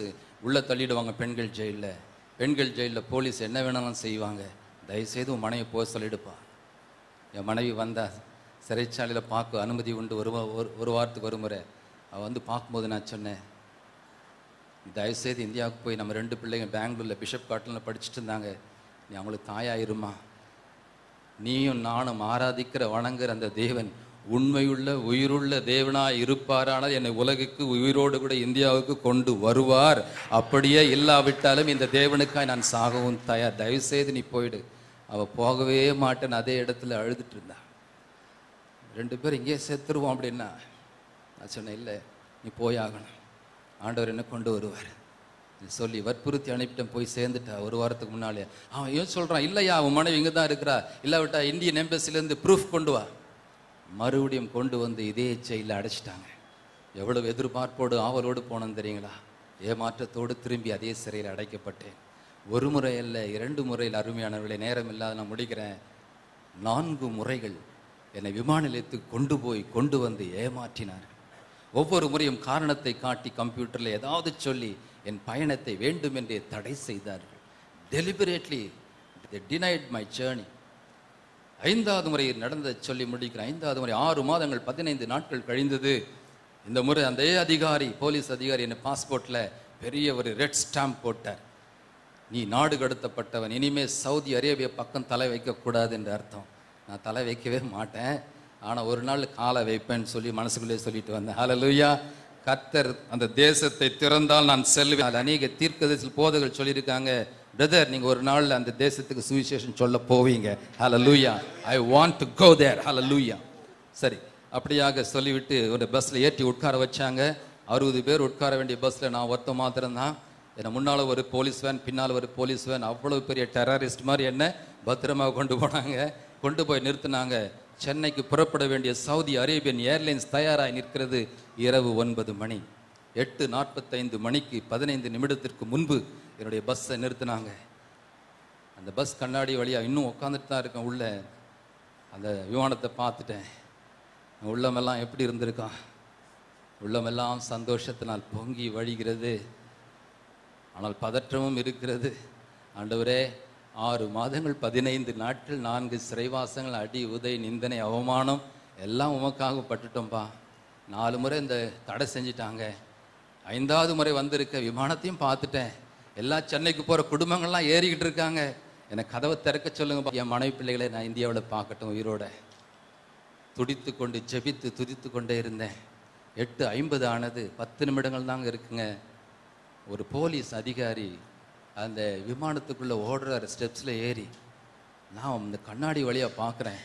உள்ளே தள்ளிடுவாங்க பெண்கள் ஜெயிலில். பெண்கள் ஜெயிலில் போலீஸ் என்ன வேணாலும் செய்வாங்க, தயவுசெய்து உன் மனைவி போக சொல்லிடுப்பா. என் மனைவி வந்தால் சிறைச்சாலையில் பார்க்க அனுமதி உண்டு, ஒரு வாரத்துக்கு ஒரு முறை. அவள் வந்து பார்க்கும்போது நான் சொன்னேன், தயவுசெய்து இந்தியாவுக்கு போய், நம்ம 2 பிள்ளைங்க பெங்களூரில் பிஷப் கார்ட்டனில் படிச்சுட்டு இருந்தாங்க, நீ அவங்களுக்கு தாயாயிருமா. நீயும் நானும் ஆராதிக்கிற வணங்குற அந்த தேவன் உண்மையுள்ள உயிருள்ள தேவனாய் இருப்பாரானால் என்னை உலகுக்கு உயிரோடு கூட இந்தியாவுக்கு கொண்டு வருவார். அப்படியே இல்லாவிட்டாலும் இந்த தேவனுக்காய் நான் சாகவும் தயார், தயவுசெய்து நீ போயிடு. அவள் போகவே மாட்டேன்னு அதே இடத்துல அழுதுட்டு இருந்தா. 2 பேர் இங்கேயே செத்துருவோம் அப்படின்னா. நான் சொன்னேன், இல்லை, நீ போயாகணும், ஆண்டவர் என்ன கொண்டு வருவார் சொல்லி வற்புறுத்தி அனுப்பிட்டேன். போய் சேர்ந்துட்டா 1 வாரத்துக்கு முன்னாலே. அவன் ஏன் சொல்கிறான், இல்லையா உன் மனைவி இங்கே தான் இருக்கிறா, இல்லாவிட்டா இந்தியன் எம்பசிலேருந்து ப்ரூஃப் கொண்டு வா. மறுபடியும் கொண்டு வந்து இதே ஜெயிலில் அடைச்சிட்டாங்க. எவ்வளவு எதிர்பார்ப்போடு ஆவலோடு போனோம் தெரியுங்களா? ஏமாற்றத்தோடு திரும்பி அதே சிறையில் அடைக்கப்பட்டேன். 1 முறை அல்ல, 2 முறையில். அருமையானவர்களே, நேரம் இல்லாத நான் முடிக்கிறேன். 4 முறைகள் என்னை விமான நிலையத்துக்கு கொண்டு வந்து ஏமாற்றினார்கள். ஒவ்வொரு முறையும் காரணத்தை காட்டி கம்ப்யூட்டரில் ஏதாவது சொல்லி என் பயணத்தை வேண்டும் என்றே தடை செய்தார்கள். Deliberately they denied my journey. 5வது முறை நடந்த சொல்லி முடிக்கிறேன். 5வது முறை 6 மாதங்கள் 15 நாட்கள் கழிந்தது. இந்த முறை அந்த அதிகாரி, போலீஸ் அதிகாரி, என்ன பாஸ்போர்ட்டில் பெரிய ஒரு ரெட் ஸ்டாம்ப் போட்டார். நீ நாடு கடத்தப்பட்டவன், இனிமே சவுதி அரேபியா பக்கம் தலை வைக்கக்கூடாது என்று அர்த்தம். நான் தலை வைக்கவே மாட்டேன், ஆனால் ஒரு நாள் காலை வைப்பேன்னு சொல்லி மனசுக்குள்ளே சொல்லிட்டு வந்தேன். ஹல்லேலூயா. கர்த்தர் அந்த தேசத்தை திறந்தால் நான் செல்வேன். அநேக தீர்க்கதரிசி போதகர்கள் சொல்லியிருக்காங்க, பிரதர், நீங்கள் ஒரு நாள் அந்த தேசத்துக்கு சுவிசேஷம் சொல்ல போவீங்க. ஹல்லேலூயா. ஐ வாண்ட் டு கோ தேர். ஹல்லேலூயா. சரி, அப்படியாக சொல்லிவிட்டு ஒரு பஸ்ஸில் ஏற்றி உட்கார வச்சாங்க. 60 பேர் உட்கார வேண்டிய பஸ்ஸில் நான் ஒருத்த மாத்திரம்தான். என்னை முன்னால் ஒரு போலீஸ் வேன், பின்னால் ஒரு போலீஸ் வேன். அவ்வளோ பெரிய டெரரிஸ்ட் மாதிரி என்ன பத்திரமாக கொண்டு போனாங்க. கொண்டு போய் நிறுத்தினாங்க. சென்னைக்கு புறப்பட வேண்டிய சவுதி அரேபியன் ஏர்லைன்ஸ் தயாராக நிற்கிறது. இரவு 9 மணி. 8:45 மணிக்கு 15 நிமிடத்திற்கு முன்பு என்னுடைய பஸ்ஸை நிறுத்தினாங்க. அந்த பஸ் கண்ணாடி வழியாக இன்னும் உட்காந்துட்டு தான் இருக்கேன் உள்ள. அந்த விமானத்தை பார்த்துட்டேன். உள்ளமெல்லாம் எப்படி இருந்திருக்கான்? உள்ளமெல்லாம் சந்தோஷத்தினால் பொங்கி வழிகிறது. ஆனால் பதற்றமும் இருக்கிறது. ஆண்டவரே, 6 மாதங்கள் 15 நாட்கள் 4 சிறைவாசங்கள், அடி உதை நிந்தனை அவமானம் எல்லாம் உமக்காக பட்டுட்டோம்ப்பா. 4 முறை இந்த தடை செஞ்சிட்டாங்க. 5வது முறை வந்திருக்க விமானத்தையும் பார்த்துட்டேன். எல்லா சென்னைக்கு போகிற குடும்பங்கள்லாம் ஏறிக்கிட்டு இருக்காங்க. எனக்கு கதவை திறக்க சொல்லுங்கப்பா. என் மனைவி பிள்ளைகளை நான் இந்தியாவில் பார்க்கட்டும் உயிரோட. துடித்து கொண்டு ஜெபித்து துதித்து கொண்டே இருந்தேன். 8:50 ஆனது. 10 நிமிடங்கள் தாங்க இருக்குங்க. ஒரு போலீஸ் அதிகாரி அந்த விமானத்துக்குள்ளே ஓடுற ஸ்டெப்ஸில் ஏறி நான் இந்த கண்ணாடி வழியாக பார்க்குறேன்.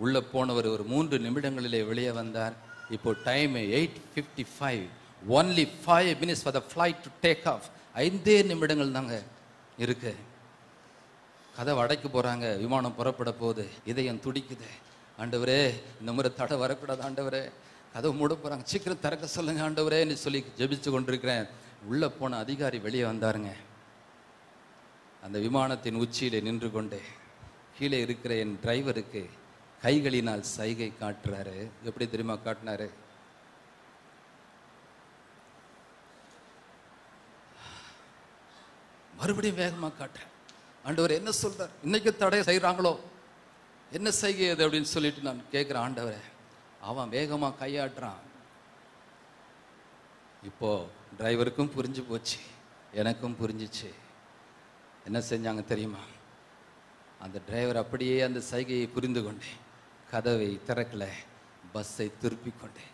உள்ளே போனவர் ஒரு 3 நிமிடங்களிலே வெளியே வந்தார். இப்போ time 8:55. only 5 minutes for the flight to take off. 5 நிமிடங்கள் தாங்க இருக்கு. கதவை அடைக்க போகிறாங்க. விமானம் புறப்பட போகுது. இதயம் துடிக்குது. ஆண்டவரே, இந்த முறை தடை வரக்கூடாது ஆண்டவரே. கதவை மூட போகிறாங்க. சீக்கிரம் திறக்க சொல்லுங்க ஆண்டவரேன்னு சொல்லி ஜெபிச்சு கொண்டிருக்கிறேன். உள்ளே போன அதிகாரி வெளியே வந்தாருங்க. அந்த விமானத்தின் உச்சியில் நின்று கொண்டு கீழே இருக்கிற என் டிரைவருக்கு கைகளினால் சைகை காட்டுறாரு. எப்படி தெரியுமா காட்டினாரு? மறுபடியும் வேகமாக காட்டுறேன். ஆண்டவர் என்ன சொல்றார்? இன்னைக்கு தடை செய்கிறாங்களோ, என்ன செய்கை அது அப்படின்னு சொல்லிட்டு நான் கேட்குறேன். ஆண்டவரே, அவன் வேகமாக கையாட்டுறான். இப்போ டிரைவருக்கும் புரிஞ்சு போச்சு, எனக்கும் புரிஞ்சிச்சு. என்ன செஞ்சாங்க தெரியுமா? அந்த டிரைவர் அப்படியே அந்த சைகையை புரிந்து கொண்டேன். கதவை திறக்கல, பஸ்ஸை திருப்பி கொண்டேன்.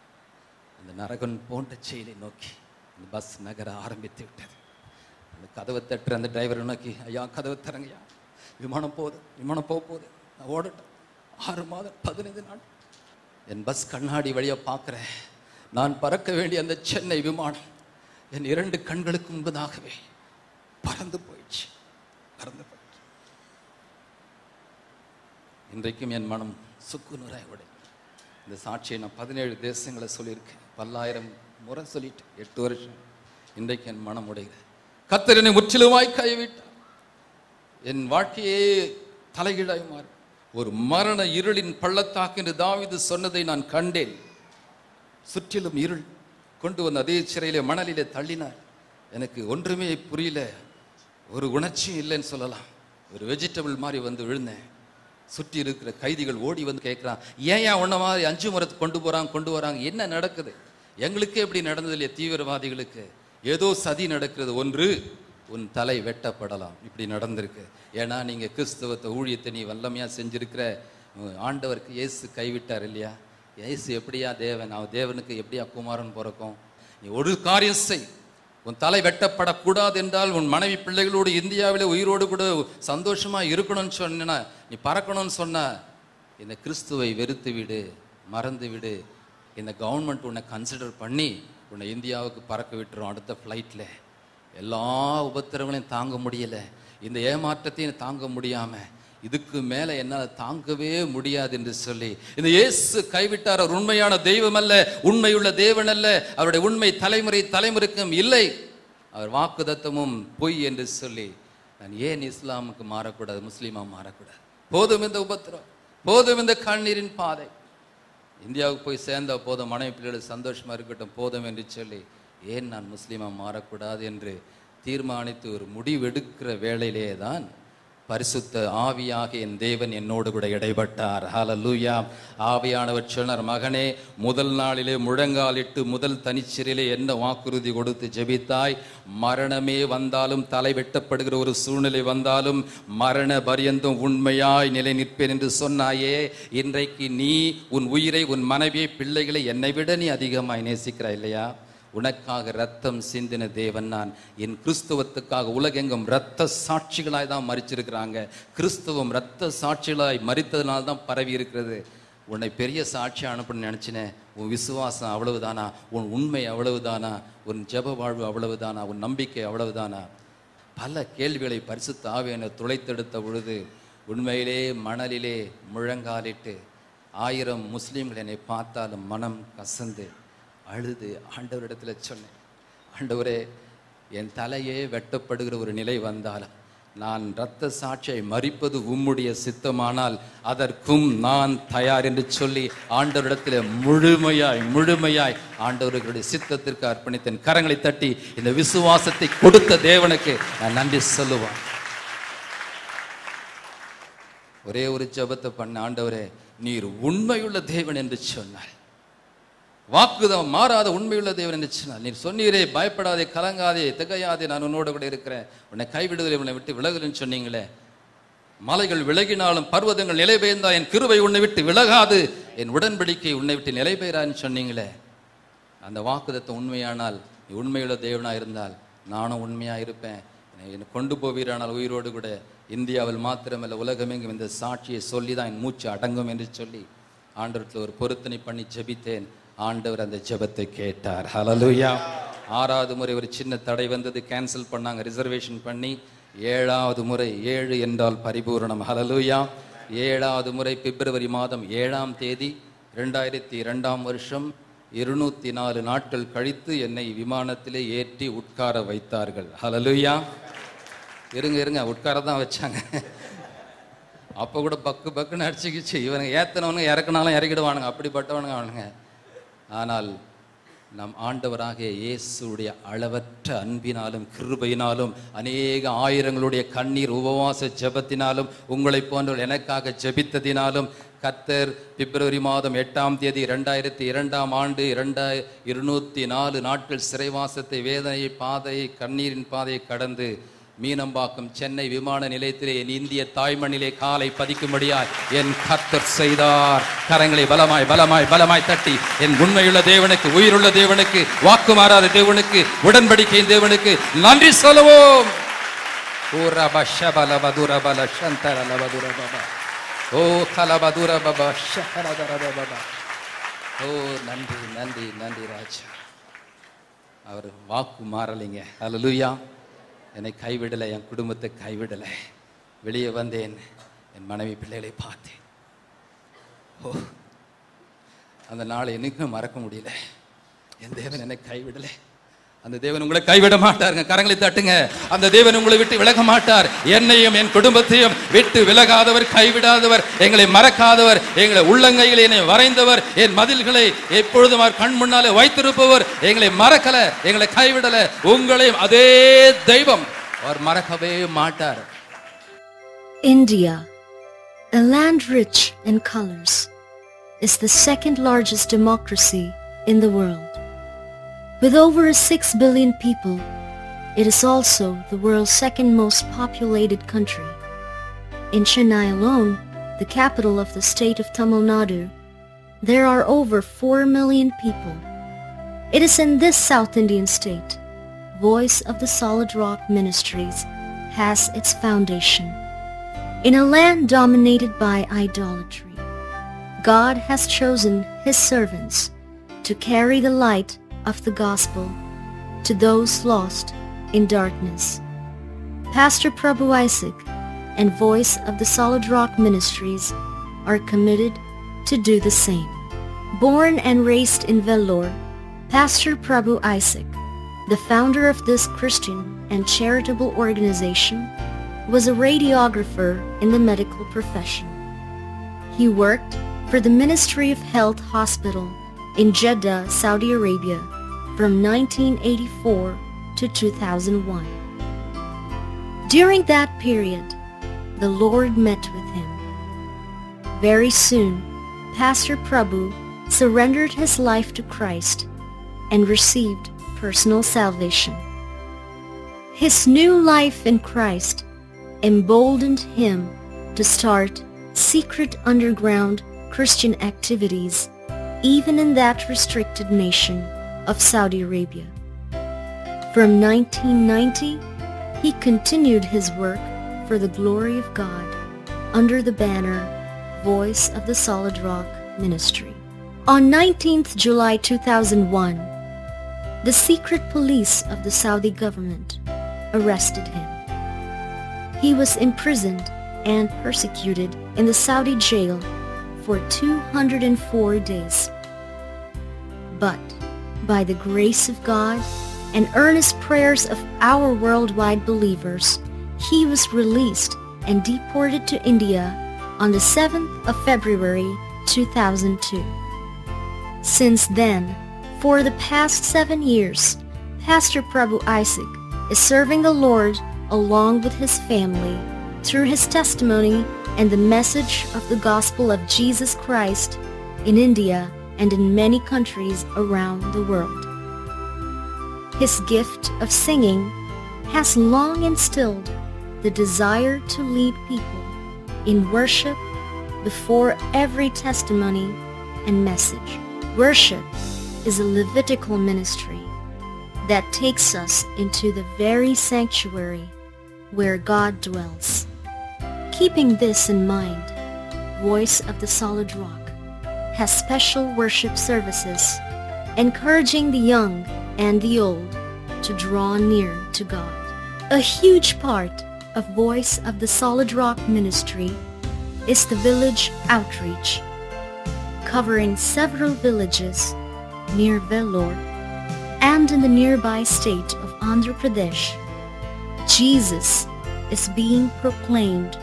அந்த நரகன் போன்ற செயலை நோக்கி அந்த பஸ் நகர ஆரம்பித்து விட்டது. அந்த கதவை தட்டுற அந்த டிரைவரை நோக்கி, ஐயா கதவை திறங்கய்யா, விமானம் போகுது, விமானம் போகுது, நான் ஓடட்டும். 6 மாதம் 15 நாள் என் பஸ் கண்ணாடி வழியாக பார்க்குறேன். நான் பறக்க வேண்டிய அந்த சென்னை விமானம் என் 2 கண்களுக்கு முன்பதாகவே பறந்து போயிடுச்சு. இன்றைக்கும் என் மனம் சுக்குநூறாய் உடை. இந்த சாட்சியை நான் 17 தேசங்களை சொல்லியிருக்கேன். 10,000 முறை சொல்லிட்டு 8 வருஷம். இன்றைக்கு என் மனம் உடைகிறது. கர்த்தர் என்னை முற்றிலுமாய் கைவிட்டார். என் வாழ்க்கையே தலைகீழாய் மாறி ஒரு மரண இருளின் பள்ளத்தாக்கு என்று தாவீது சொன்னதை நான் கண்டேன். சுற்றிலும் இருள் கொண்டு வந்து அதே சிறையிலே மணலிலே தள்ளினார். எனக்கு ஒன்றுமே புரியல, ஒரு உணர்ச்சியும் இல்லைன்னு சொல்லலாம். ஒரு வெஜிடபிள் மாதிரி வந்து விழுந்தேன். சுற்றி இருக்கிற கைதிகள் ஓடி வந்து கேட்குறான், ஏன் உன்ன மாதிரி 5 முறை கொண்டு வராங்க, என்ன நடக்குது? எங்களுக்கே எப்படி நடந்தது இல்லையா? தீவிரவாதிகளுக்கு ஏதோ சதி நடக்கிறது. ஒன்று, உன் தலை வெட்டப்படலாம். இப்படி நடந்திருக்கு. ஏன்னா நீங்கள் கிறிஸ்தவத்தை ஊழியத்தை நீ வல்லமையாக செஞ்சிருக்கிற. ஆண்டவருக்கு இயேசு கைவிட்டார் இல்லையா? இயேசு எப்படியா தேவன்? அவன் தேவனுக்கு எப்படியா குமாரன் பிறக்கும்? நீ ஒரு காரியம் செய், உன் தலை வெட்டப்படக்கூடாது என்றால் உன் மனைவி பிள்ளைகளோடு இந்தியாவிலே உயிரோடு கூட சந்தோஷமாக இருக்கணும்னு சொன்னா, நீ பறக்கணும்னு சொன்ன, இந்த கிறிஸ்துவை வெறுத்து விடு, மறந்து விடு. இந்த கவர்மெண்ட் உன்னை கன்சிடர் பண்ணி உன்னை இந்தியாவுக்கு பறக்க விட்டுரும் அடுத்த ஃப்ளைட்டில். எல்லா உபத்திரங்களையும் தாங்க முடியலை, இந்த ஏமாற்றத்தையும் தாங்க முடியாமல் இதுக்கு மேலே என்னால் தாங்கவே முடியாது என்று சொல்லி இந்த இயேசு கைவிட்டார். அவர் உண்மையான தெய்வம் அல்ல, உண்மையுள்ள தேவன் அல்ல. அவருடைய உண்மை தலைமுறைக்கும் இல்லை. அவர் வாக்குதத்தமும் பொய் என்று சொல்லி நான் ஏன் இஸ்லாமுக்கு மாறக்கூடாது, முஸ்லீமாக மாறக்கூடாது? போதும் இந்த உபத்திரம், போதும் இந்த கண்ணீரின் பாதை. இந்தியாவுக்கு போய் சேர்ந்த போதும், மனைவி பிள்ளைகள் சந்தோஷமாக இருக்கட்டும் போதும் என்று சொல்லி ஏன் நான் முஸ்லீமாக மாறக்கூடாது என்று தீர்மானித்து ஒரு முடிவெடுக்கிற வேளையிலே தான் பரிசுத்த ஆவியாக என் தேவன் என்னோடு கூட இடைப்பட்டார். ஹல்லேலூயா. ஆவியானவர் சொன்னார், மகனே, முதல் நாளிலே முழங்காலிட்டு முதல் தனிச்சிறையிலே என்ன வாக்குறுதி கொடுத்து ஜெபித்தாய்? மரணமே வந்தாலும், தலை வெட்டப்படுகிற ஒரு சூழ்நிலை வந்தாலும் மரண பரியந்தம் உண்மையாய் நிலை நிற்பேன் என்று சொன்னாயே. இன்றைக்கு நீ உன் உயிரை, உன் மனைவியை, பிள்ளைகளை என்னை விட நீ அதிகமாய் நேசிக்கிறாய் இல்லையா? உனக்காக ரத்தம் சிந்தின தேவன் நான். என் கிறிஸ்துவத்துக்காக உலகெங்கும் இரத்த சாட்சிகளாய் தான் மரிச்சிருக்கிறாங்க. கிறிஸ்துவம் இரத்த சாட்சிகளாய் மரித்ததுனால தான் பரவி இருக்கிறது. உன்னை பெரிய சாட்சி அனுப்பணும்னு நினச்சினேன். உன் விசுவாசம் அவ்வளவுதானா? உன் உண்மை அவ்வளவுதானா? உன் ஜெப வாழ்வு அவ்வளவுதானா? உன் நம்பிக்கை அவ்வளவுதானா? பல கேள்விகளை பரிசுத்த ஆவியானவர் துளைத்தெடுத்த பொழுது உண்மையிலே மணலிலே முழங்காலிட்டு 1000 முஸ்லீம்கள் என்னை பார்த்தாலும் மனம் கசந்து அழுது ஆண்டவரிடத்தில் சொன்னேன், ஆண்டவரே, என் தலையே வெட்டப்படுகிற ஒரு நிலை வந்தாலும் நான் இரத்த சாட்சியை மரிப்பது உம்முடைய சித்தமானால் அதற்கும் நான் தயார் என்று சொல்லி ஆண்டவரிடத்தில் முழுமையாய் ஆண்டவர்களுடைய சித்தத்திற்கு அர்ப்பணித்தேன். கரங்களை தட்டி இந்த விசுவாசத்தை கொடுத்த தேவனுக்கு நான் நன்றி சொல்லுவேன். ஒரே ஒரு ஜெபத்தை பண்ண, ஆண்டவரே நீர் உண்மையுள்ள தேவன் என்று சொன்னார். வாக்குதான் மாறாத உண்மையுள்ள தேவன் என்று சொன்னார். நீர் சொன்னீரே, பயப்படாதே, கலங்காதே, திகையாதே, நான் உன்னோட கூட இருக்கிறேன், உன்னை கைவிடுதலை, உன்னை விட்டு விலகுன்னு சொன்னீங்களே. மலைகள் விலகினாலும் பர்வதங்கள் நிலை பெயர்ந்தா என் கிருபை உன்னை விட்டு விலகாது, என் உடன்படிக்கை உன்னை விட்டு நிலை பெயரான்னு சொன்னீங்களே. அந்த வாக்குதத்தை உண்மையானால், நீ உண்மையுள்ள தேவனாக இருந்தால் நானும் உண்மையாக இருப்பேன். என்னை கொண்டு போவீரானால் உயிரோடு கூட இந்தியாவில் மாத்திரமல்ல உலகமெங்கும் இந்த சாட்சியை சொல்லி தான் என் மூச்சு அடங்கும் என்று சொல்லி ஆண்டவரத்தில் ஒரு பொருத்தனை பண்ணி ஜெபித்தேன். ஆண்டவர் அந்த ஜெபத்தை கேட்டார். ஹல்லேலூயா. 6வது முறை ஒரு சின்ன தடை வந்தது, கேன்சல் பண்ணாங்க, ரிசர்வேஷன் பண்ணி. 7வது முறை, 7 என்றால் பரிபூரணம். ஹல்லேலூயா. 7வது முறை பிப்ரவரி மாதம் 7ஆம் தேதி 2002ஆம் வருஷம் 204 நாட்கள் கழித்து என்னை விமானத்திலே ஏற்றி உட்கார வைத்தார்கள். ஹல்லேலூயா. இருங்க உட்கார தான் வச்சாங்க. அப்போ கூட பக்குன்னு அடிச்சுக்கிச்சு. இவனுங்க ஏத்தனவனுங்க இறக்குனாலும் இறக்கிடுவானுங்க, அப்படிப்பட்டவனுங்க அவனுங்க. ஆனால் நம் ஆண்டவராகிய இயேசுடைய அளவற்ற அன்பினாலும் கிருபையினாலும் அநேக ஆயிரங்களுடைய கண்ணீர் உபவாச ஜெபத்தினாலும் உங்களை போன்றவர்கள் எனக்காக ஜெபித்ததினாலும் கர்த்தர் பிப்ரவரி மாதம் 8ஆம் தேதி 2002ஆம் ஆண்டு 204 நாட்கள் சிறைவாசத்தை, வேதனை பாதையை, கண்ணீரின் பாதையை கடந்து மீனம்பாக்கம் சென்னை விமான நிலையத்திலே என் இந்திய தாய்மண்ணிலே காலை பதிக்கும்படியாய் என் கர்த்தர் செய்தார். கரங்களை பலமாய் தட்டி என் உண்மையுள்ள தேவனுக்கு, உயிருள்ள தேவனுக்கு, வாக்கு மாறாத தேவனுக்கு, உடன்படிக்கையின் தேவனுக்கு நன்றி சொல்லுவோம். நன்றி ராஜா. அவர் வாக்கு மாறலைங்க. ஹல்லேலூயா. என்னை கைவிடலை, என் குடும்பத்தை கைவிடலை. வெளியே வந்தேன், என் மனைவி பிள்ளைகளை பார்த்தேன். அந்த நாளை என்னைக்கும் மறக்க முடியல. என் தேவன் என்னை கைவிடலை. அந்த தேவன் உங்களை கைவிட மாட்டாருங்க. கரங்களை தட்டுங்க. அந்த தேவன் உங்களை விட்டு விலக மாட்டார். என்னையும் என் குடும்பத்தையும் விட்டு விலகாதவர், கைவிடாதவர், எங்களை மறக்காதவர், எங்களை உள்ளங்கையில் என்னை வரைந்தவர், என் மதில்களை எப்பொழுதும் அவர் கண் முன்னாலே வைத்திருப்பவர், எங்களை மறக்கல, எங்களை கைவிடல. உங்களையும் அதே தெய்வம் அவர் மறக்கவே மாட்டார். India, a land rich in colors, is the second largest democracy in the world. With over 6 billion people, it is also the world's second most populated country. In Chennai alone, the capital of the state of Tamil Nadu, there are over 4 million people. It is in this South Indian state, Voice of the Solid Rock Ministries has its foundation. In a land dominated by idolatry, God has chosen His servants to carry the light of the gospel to those lost in darkness. Pastor Prabhu Isaac and Voice of the Solid Rock Ministries are committed to do the same. Born and raised in Vellore, Pastor Prabhu Isaac, the founder of this Christian and charitable organization, was a radiographer in the medical profession. He worked for the Ministry of Health Hospital in Jeddah, Saudi Arabia from 1984 to 2001. During that period, the Lord met with him. Very soon, Pastor Prabhu surrendered his life to Christ and received personal salvation. His new life in Christ emboldened him to start secret underground Christian activities even in that restricted nation of Saudi Arabia. From 1990, he continued his work for the glory of God under the banner Voice of the Solid Rock Ministry. On 19th July 2001, the secret police of the Saudi government arrested him. He was imprisoned and persecuted in the Saudi jail for 204 days. But by the grace of God and earnest prayers of our worldwide believers, he was released and deported to India on the 7th of February 2002. Since then, for the past 7 years, Pastor Prabhu Isaac is serving the Lord along with his family through his testimony and the message of the gospel of Jesus Christ in India and in many countries around the world. His gift of singing has long instilled the desire to lead people in worship before every testimony and message. Worship is a Levitical ministry that takes us into the very sanctuary where God dwells. Keeping this in mind, Voice of the Solid Rock has special worship services encouraging the young and the old to draw near to God. A huge part of Voice of the Solid Rock ministry is the village outreach, covering several villages near Vellore and in the nearby state of Andhra Pradesh. Jesus is being proclaimed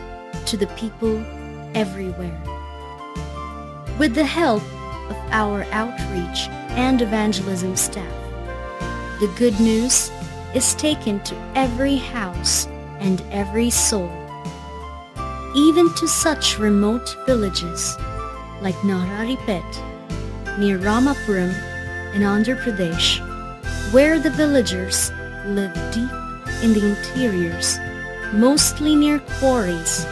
to the people everywhere. With the help of our outreach and evangelism staff, the good news is taken to every house and every soul, even to such remote villages like Nararipet near Ramapuram in Andhra Pradesh, where the villagers live deep in the interiors, mostly near quarries.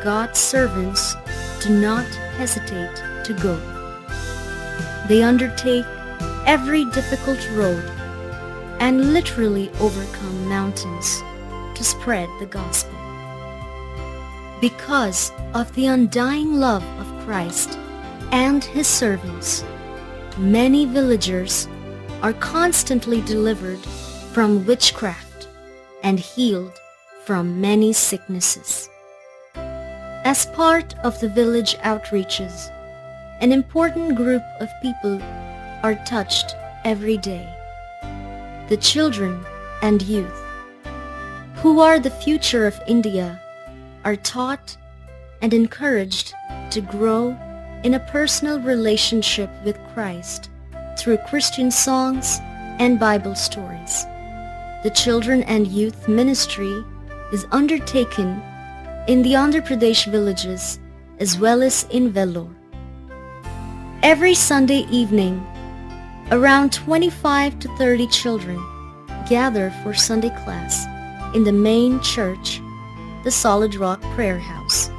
God's servants do not hesitate to go. They undertake every difficult road and literally overcome mountains to spread the gospel. Because of the undying love of Christ and his servants, many villagers are constantly delivered from witchcraft and healed from many sicknesses. As part of the village outreaches, an important group of people are touched every day. The children and youth, who are the future of India, are taught and encouraged to grow in a personal relationship with Christ through Christian songs and Bible stories. The children and youth ministry is undertaken in the Andhra Pradesh villages as well as in Vellore. Every Sunday evening, around 25 to 30 children gather for Sunday class in the main church, the Solid Rock Prayer House.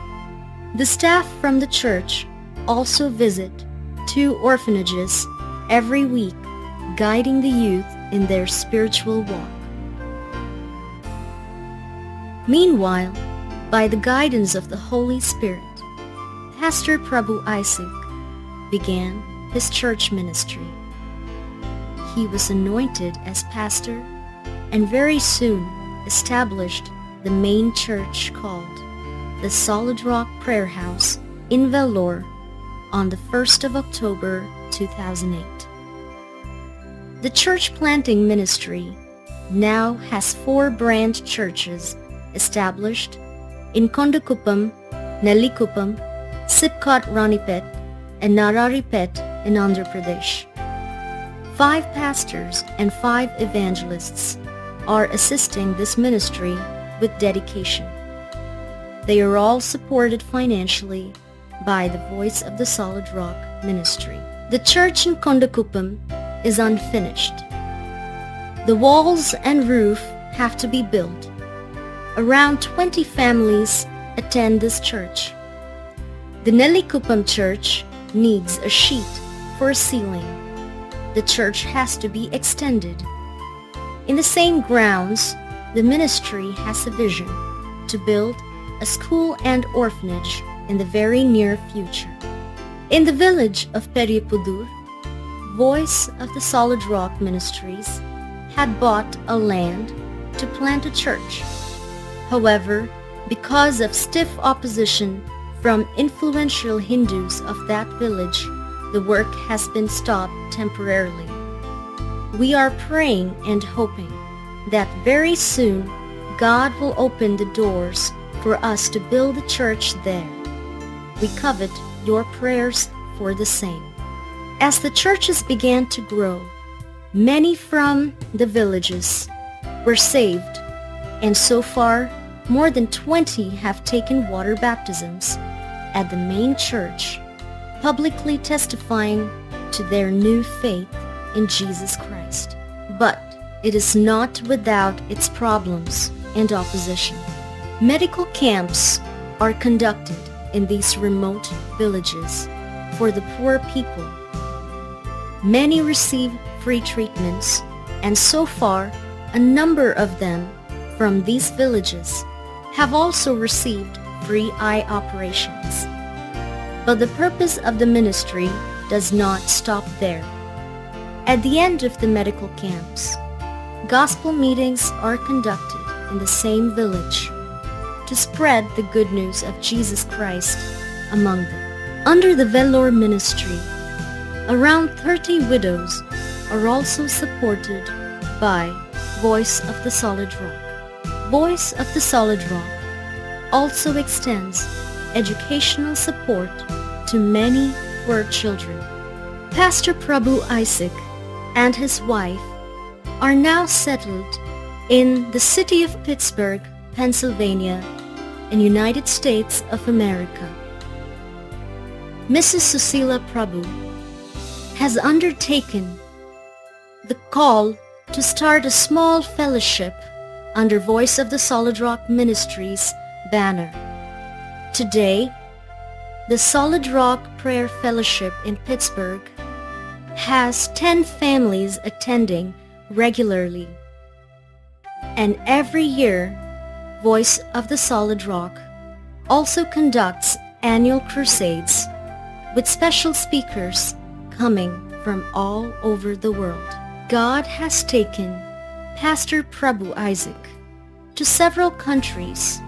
The staff from the church also visit 2 orphanages every week, guiding the youth in their spiritual walk. Meanwhile, by the guidance of the Holy Spirit, Pastor Prabhu Isaac began his church ministry. He was anointed as pastor and very soon established the main church called the Solid Rock Prayer House in Vellore on the 1st of October 2008. The church planting ministry now has 4 branch churches established in Kondakuppam, Nellikuppam, Sipcot Ranipet, and Nararipet in Andhra Pradesh. 5 pastors and 5 evangelists are assisting this ministry with dedication. They are all supported financially by the Voice of the Solid Rock ministry. The church in Kondakuppam is unfinished. The walls and roof have to be built. Around 20 families attend this church. The Nellikuppam church needs a sheet for a ceiling. The church has to be extended. In the same grounds, the ministry has a vision to build a school and orphanage in the very near future. In the village of Periyapudur, Voice of the Solid Rock Ministries had bought a land to plant a church. However, because of stiff opposition from influential Hindus of that village, the work has been stopped temporarily. We are praying and hoping that very soon God will open the doors for us to build a church there. We covet your prayers for the same. As the churches began to grow, many from the villages were saved, and so far more than 20 have taken water baptisms at the main church, publicly testifying to their new faith in Jesus Christ. But it is not without its problems and opposition. Medical camps are conducted in these remote villages for the poor people. Many receive free treatments, and so far a number of them from these villages have also received free eye operations. But the purpose of the ministry does not stop there. At the end of the medical camps, gospel meetings are conducted in the same village to spread the good news of Jesus Christ among them. Under the Vellore ministry, around 30 widows are also supported by Voice of the Solid Rock. Voice of the Solid Rock also extends educational support to many poor children. Pastor Prabhu Isaac and his wife are now settled in the city of Pittsburgh, Pennsylvania, in United States of America. Mrs. Susila Prabhu has undertaken the call to start a small fellowship under Voice of the Solid Rock Ministries banner. Today, the Solid Rock Prayer Fellowship in Pittsburgh has 10 families attending regularly. And every year, Voice of the Solid Rock also conducts annual crusades with special speakers coming from all over the world. God has taken Pastor Prabhu Isaac to several countries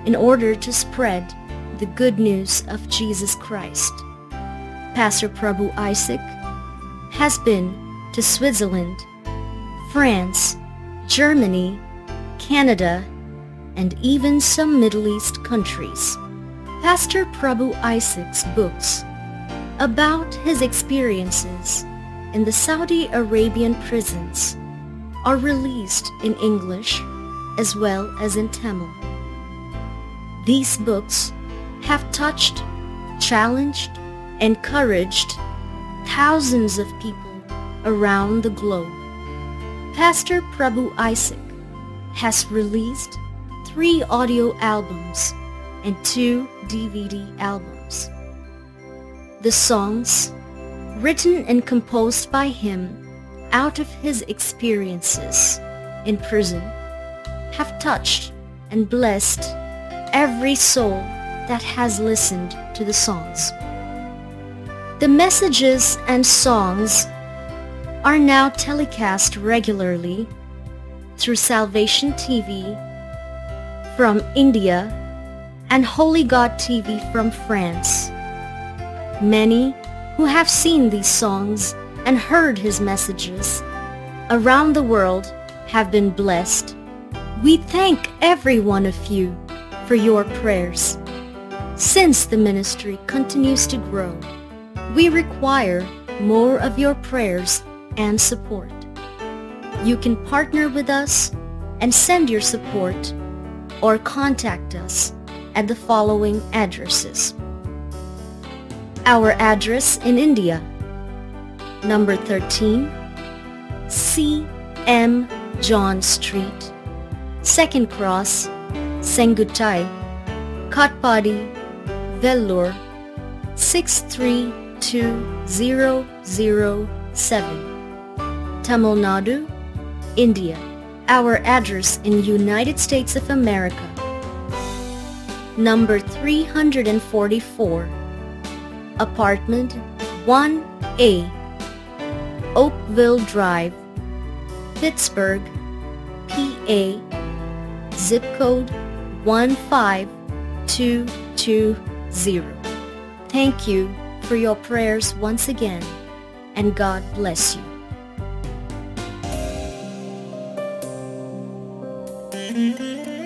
in order to spread the good news of Jesus Christ. Pastor Prabhu Isaac has been to Switzerland, France, Germany, Canada, and even some Middle East countries. Pastor Prabhu Isaac's books about his experiences in the Saudi Arabian prisons are released in English as well as in Tamil. These books have touched, challenged, encouraged thousands of people around the globe. Pastor Prabhu Isaac has released 3 audio albums and 2 DVD albums. The songs, written and composed by him out of his experiences in prison, have touched and blessed every soul that has listened to the songs. The messages and songs are now telecast regularly through Salvation TV from India and Holy God TV from France. Many who have seen these songs and heard his messages around the world have been blessed. We thank every one of you for your prayers. Since the ministry continues to grow, we require more of your prayers and support. You can partner with us and send your support or contact us at the following addresses. Our address in India, number 13, C.M. John Street, Second Cross, Sengutai, Katpadi, Vellore, 63207, Tamil Nadu, India. Our address in United States of America, number 344, Apartment 1A, Oakville Drive, Pittsburgh, PA, zip code 15220. Thank you for your prayers once again, and God bless you. Amen.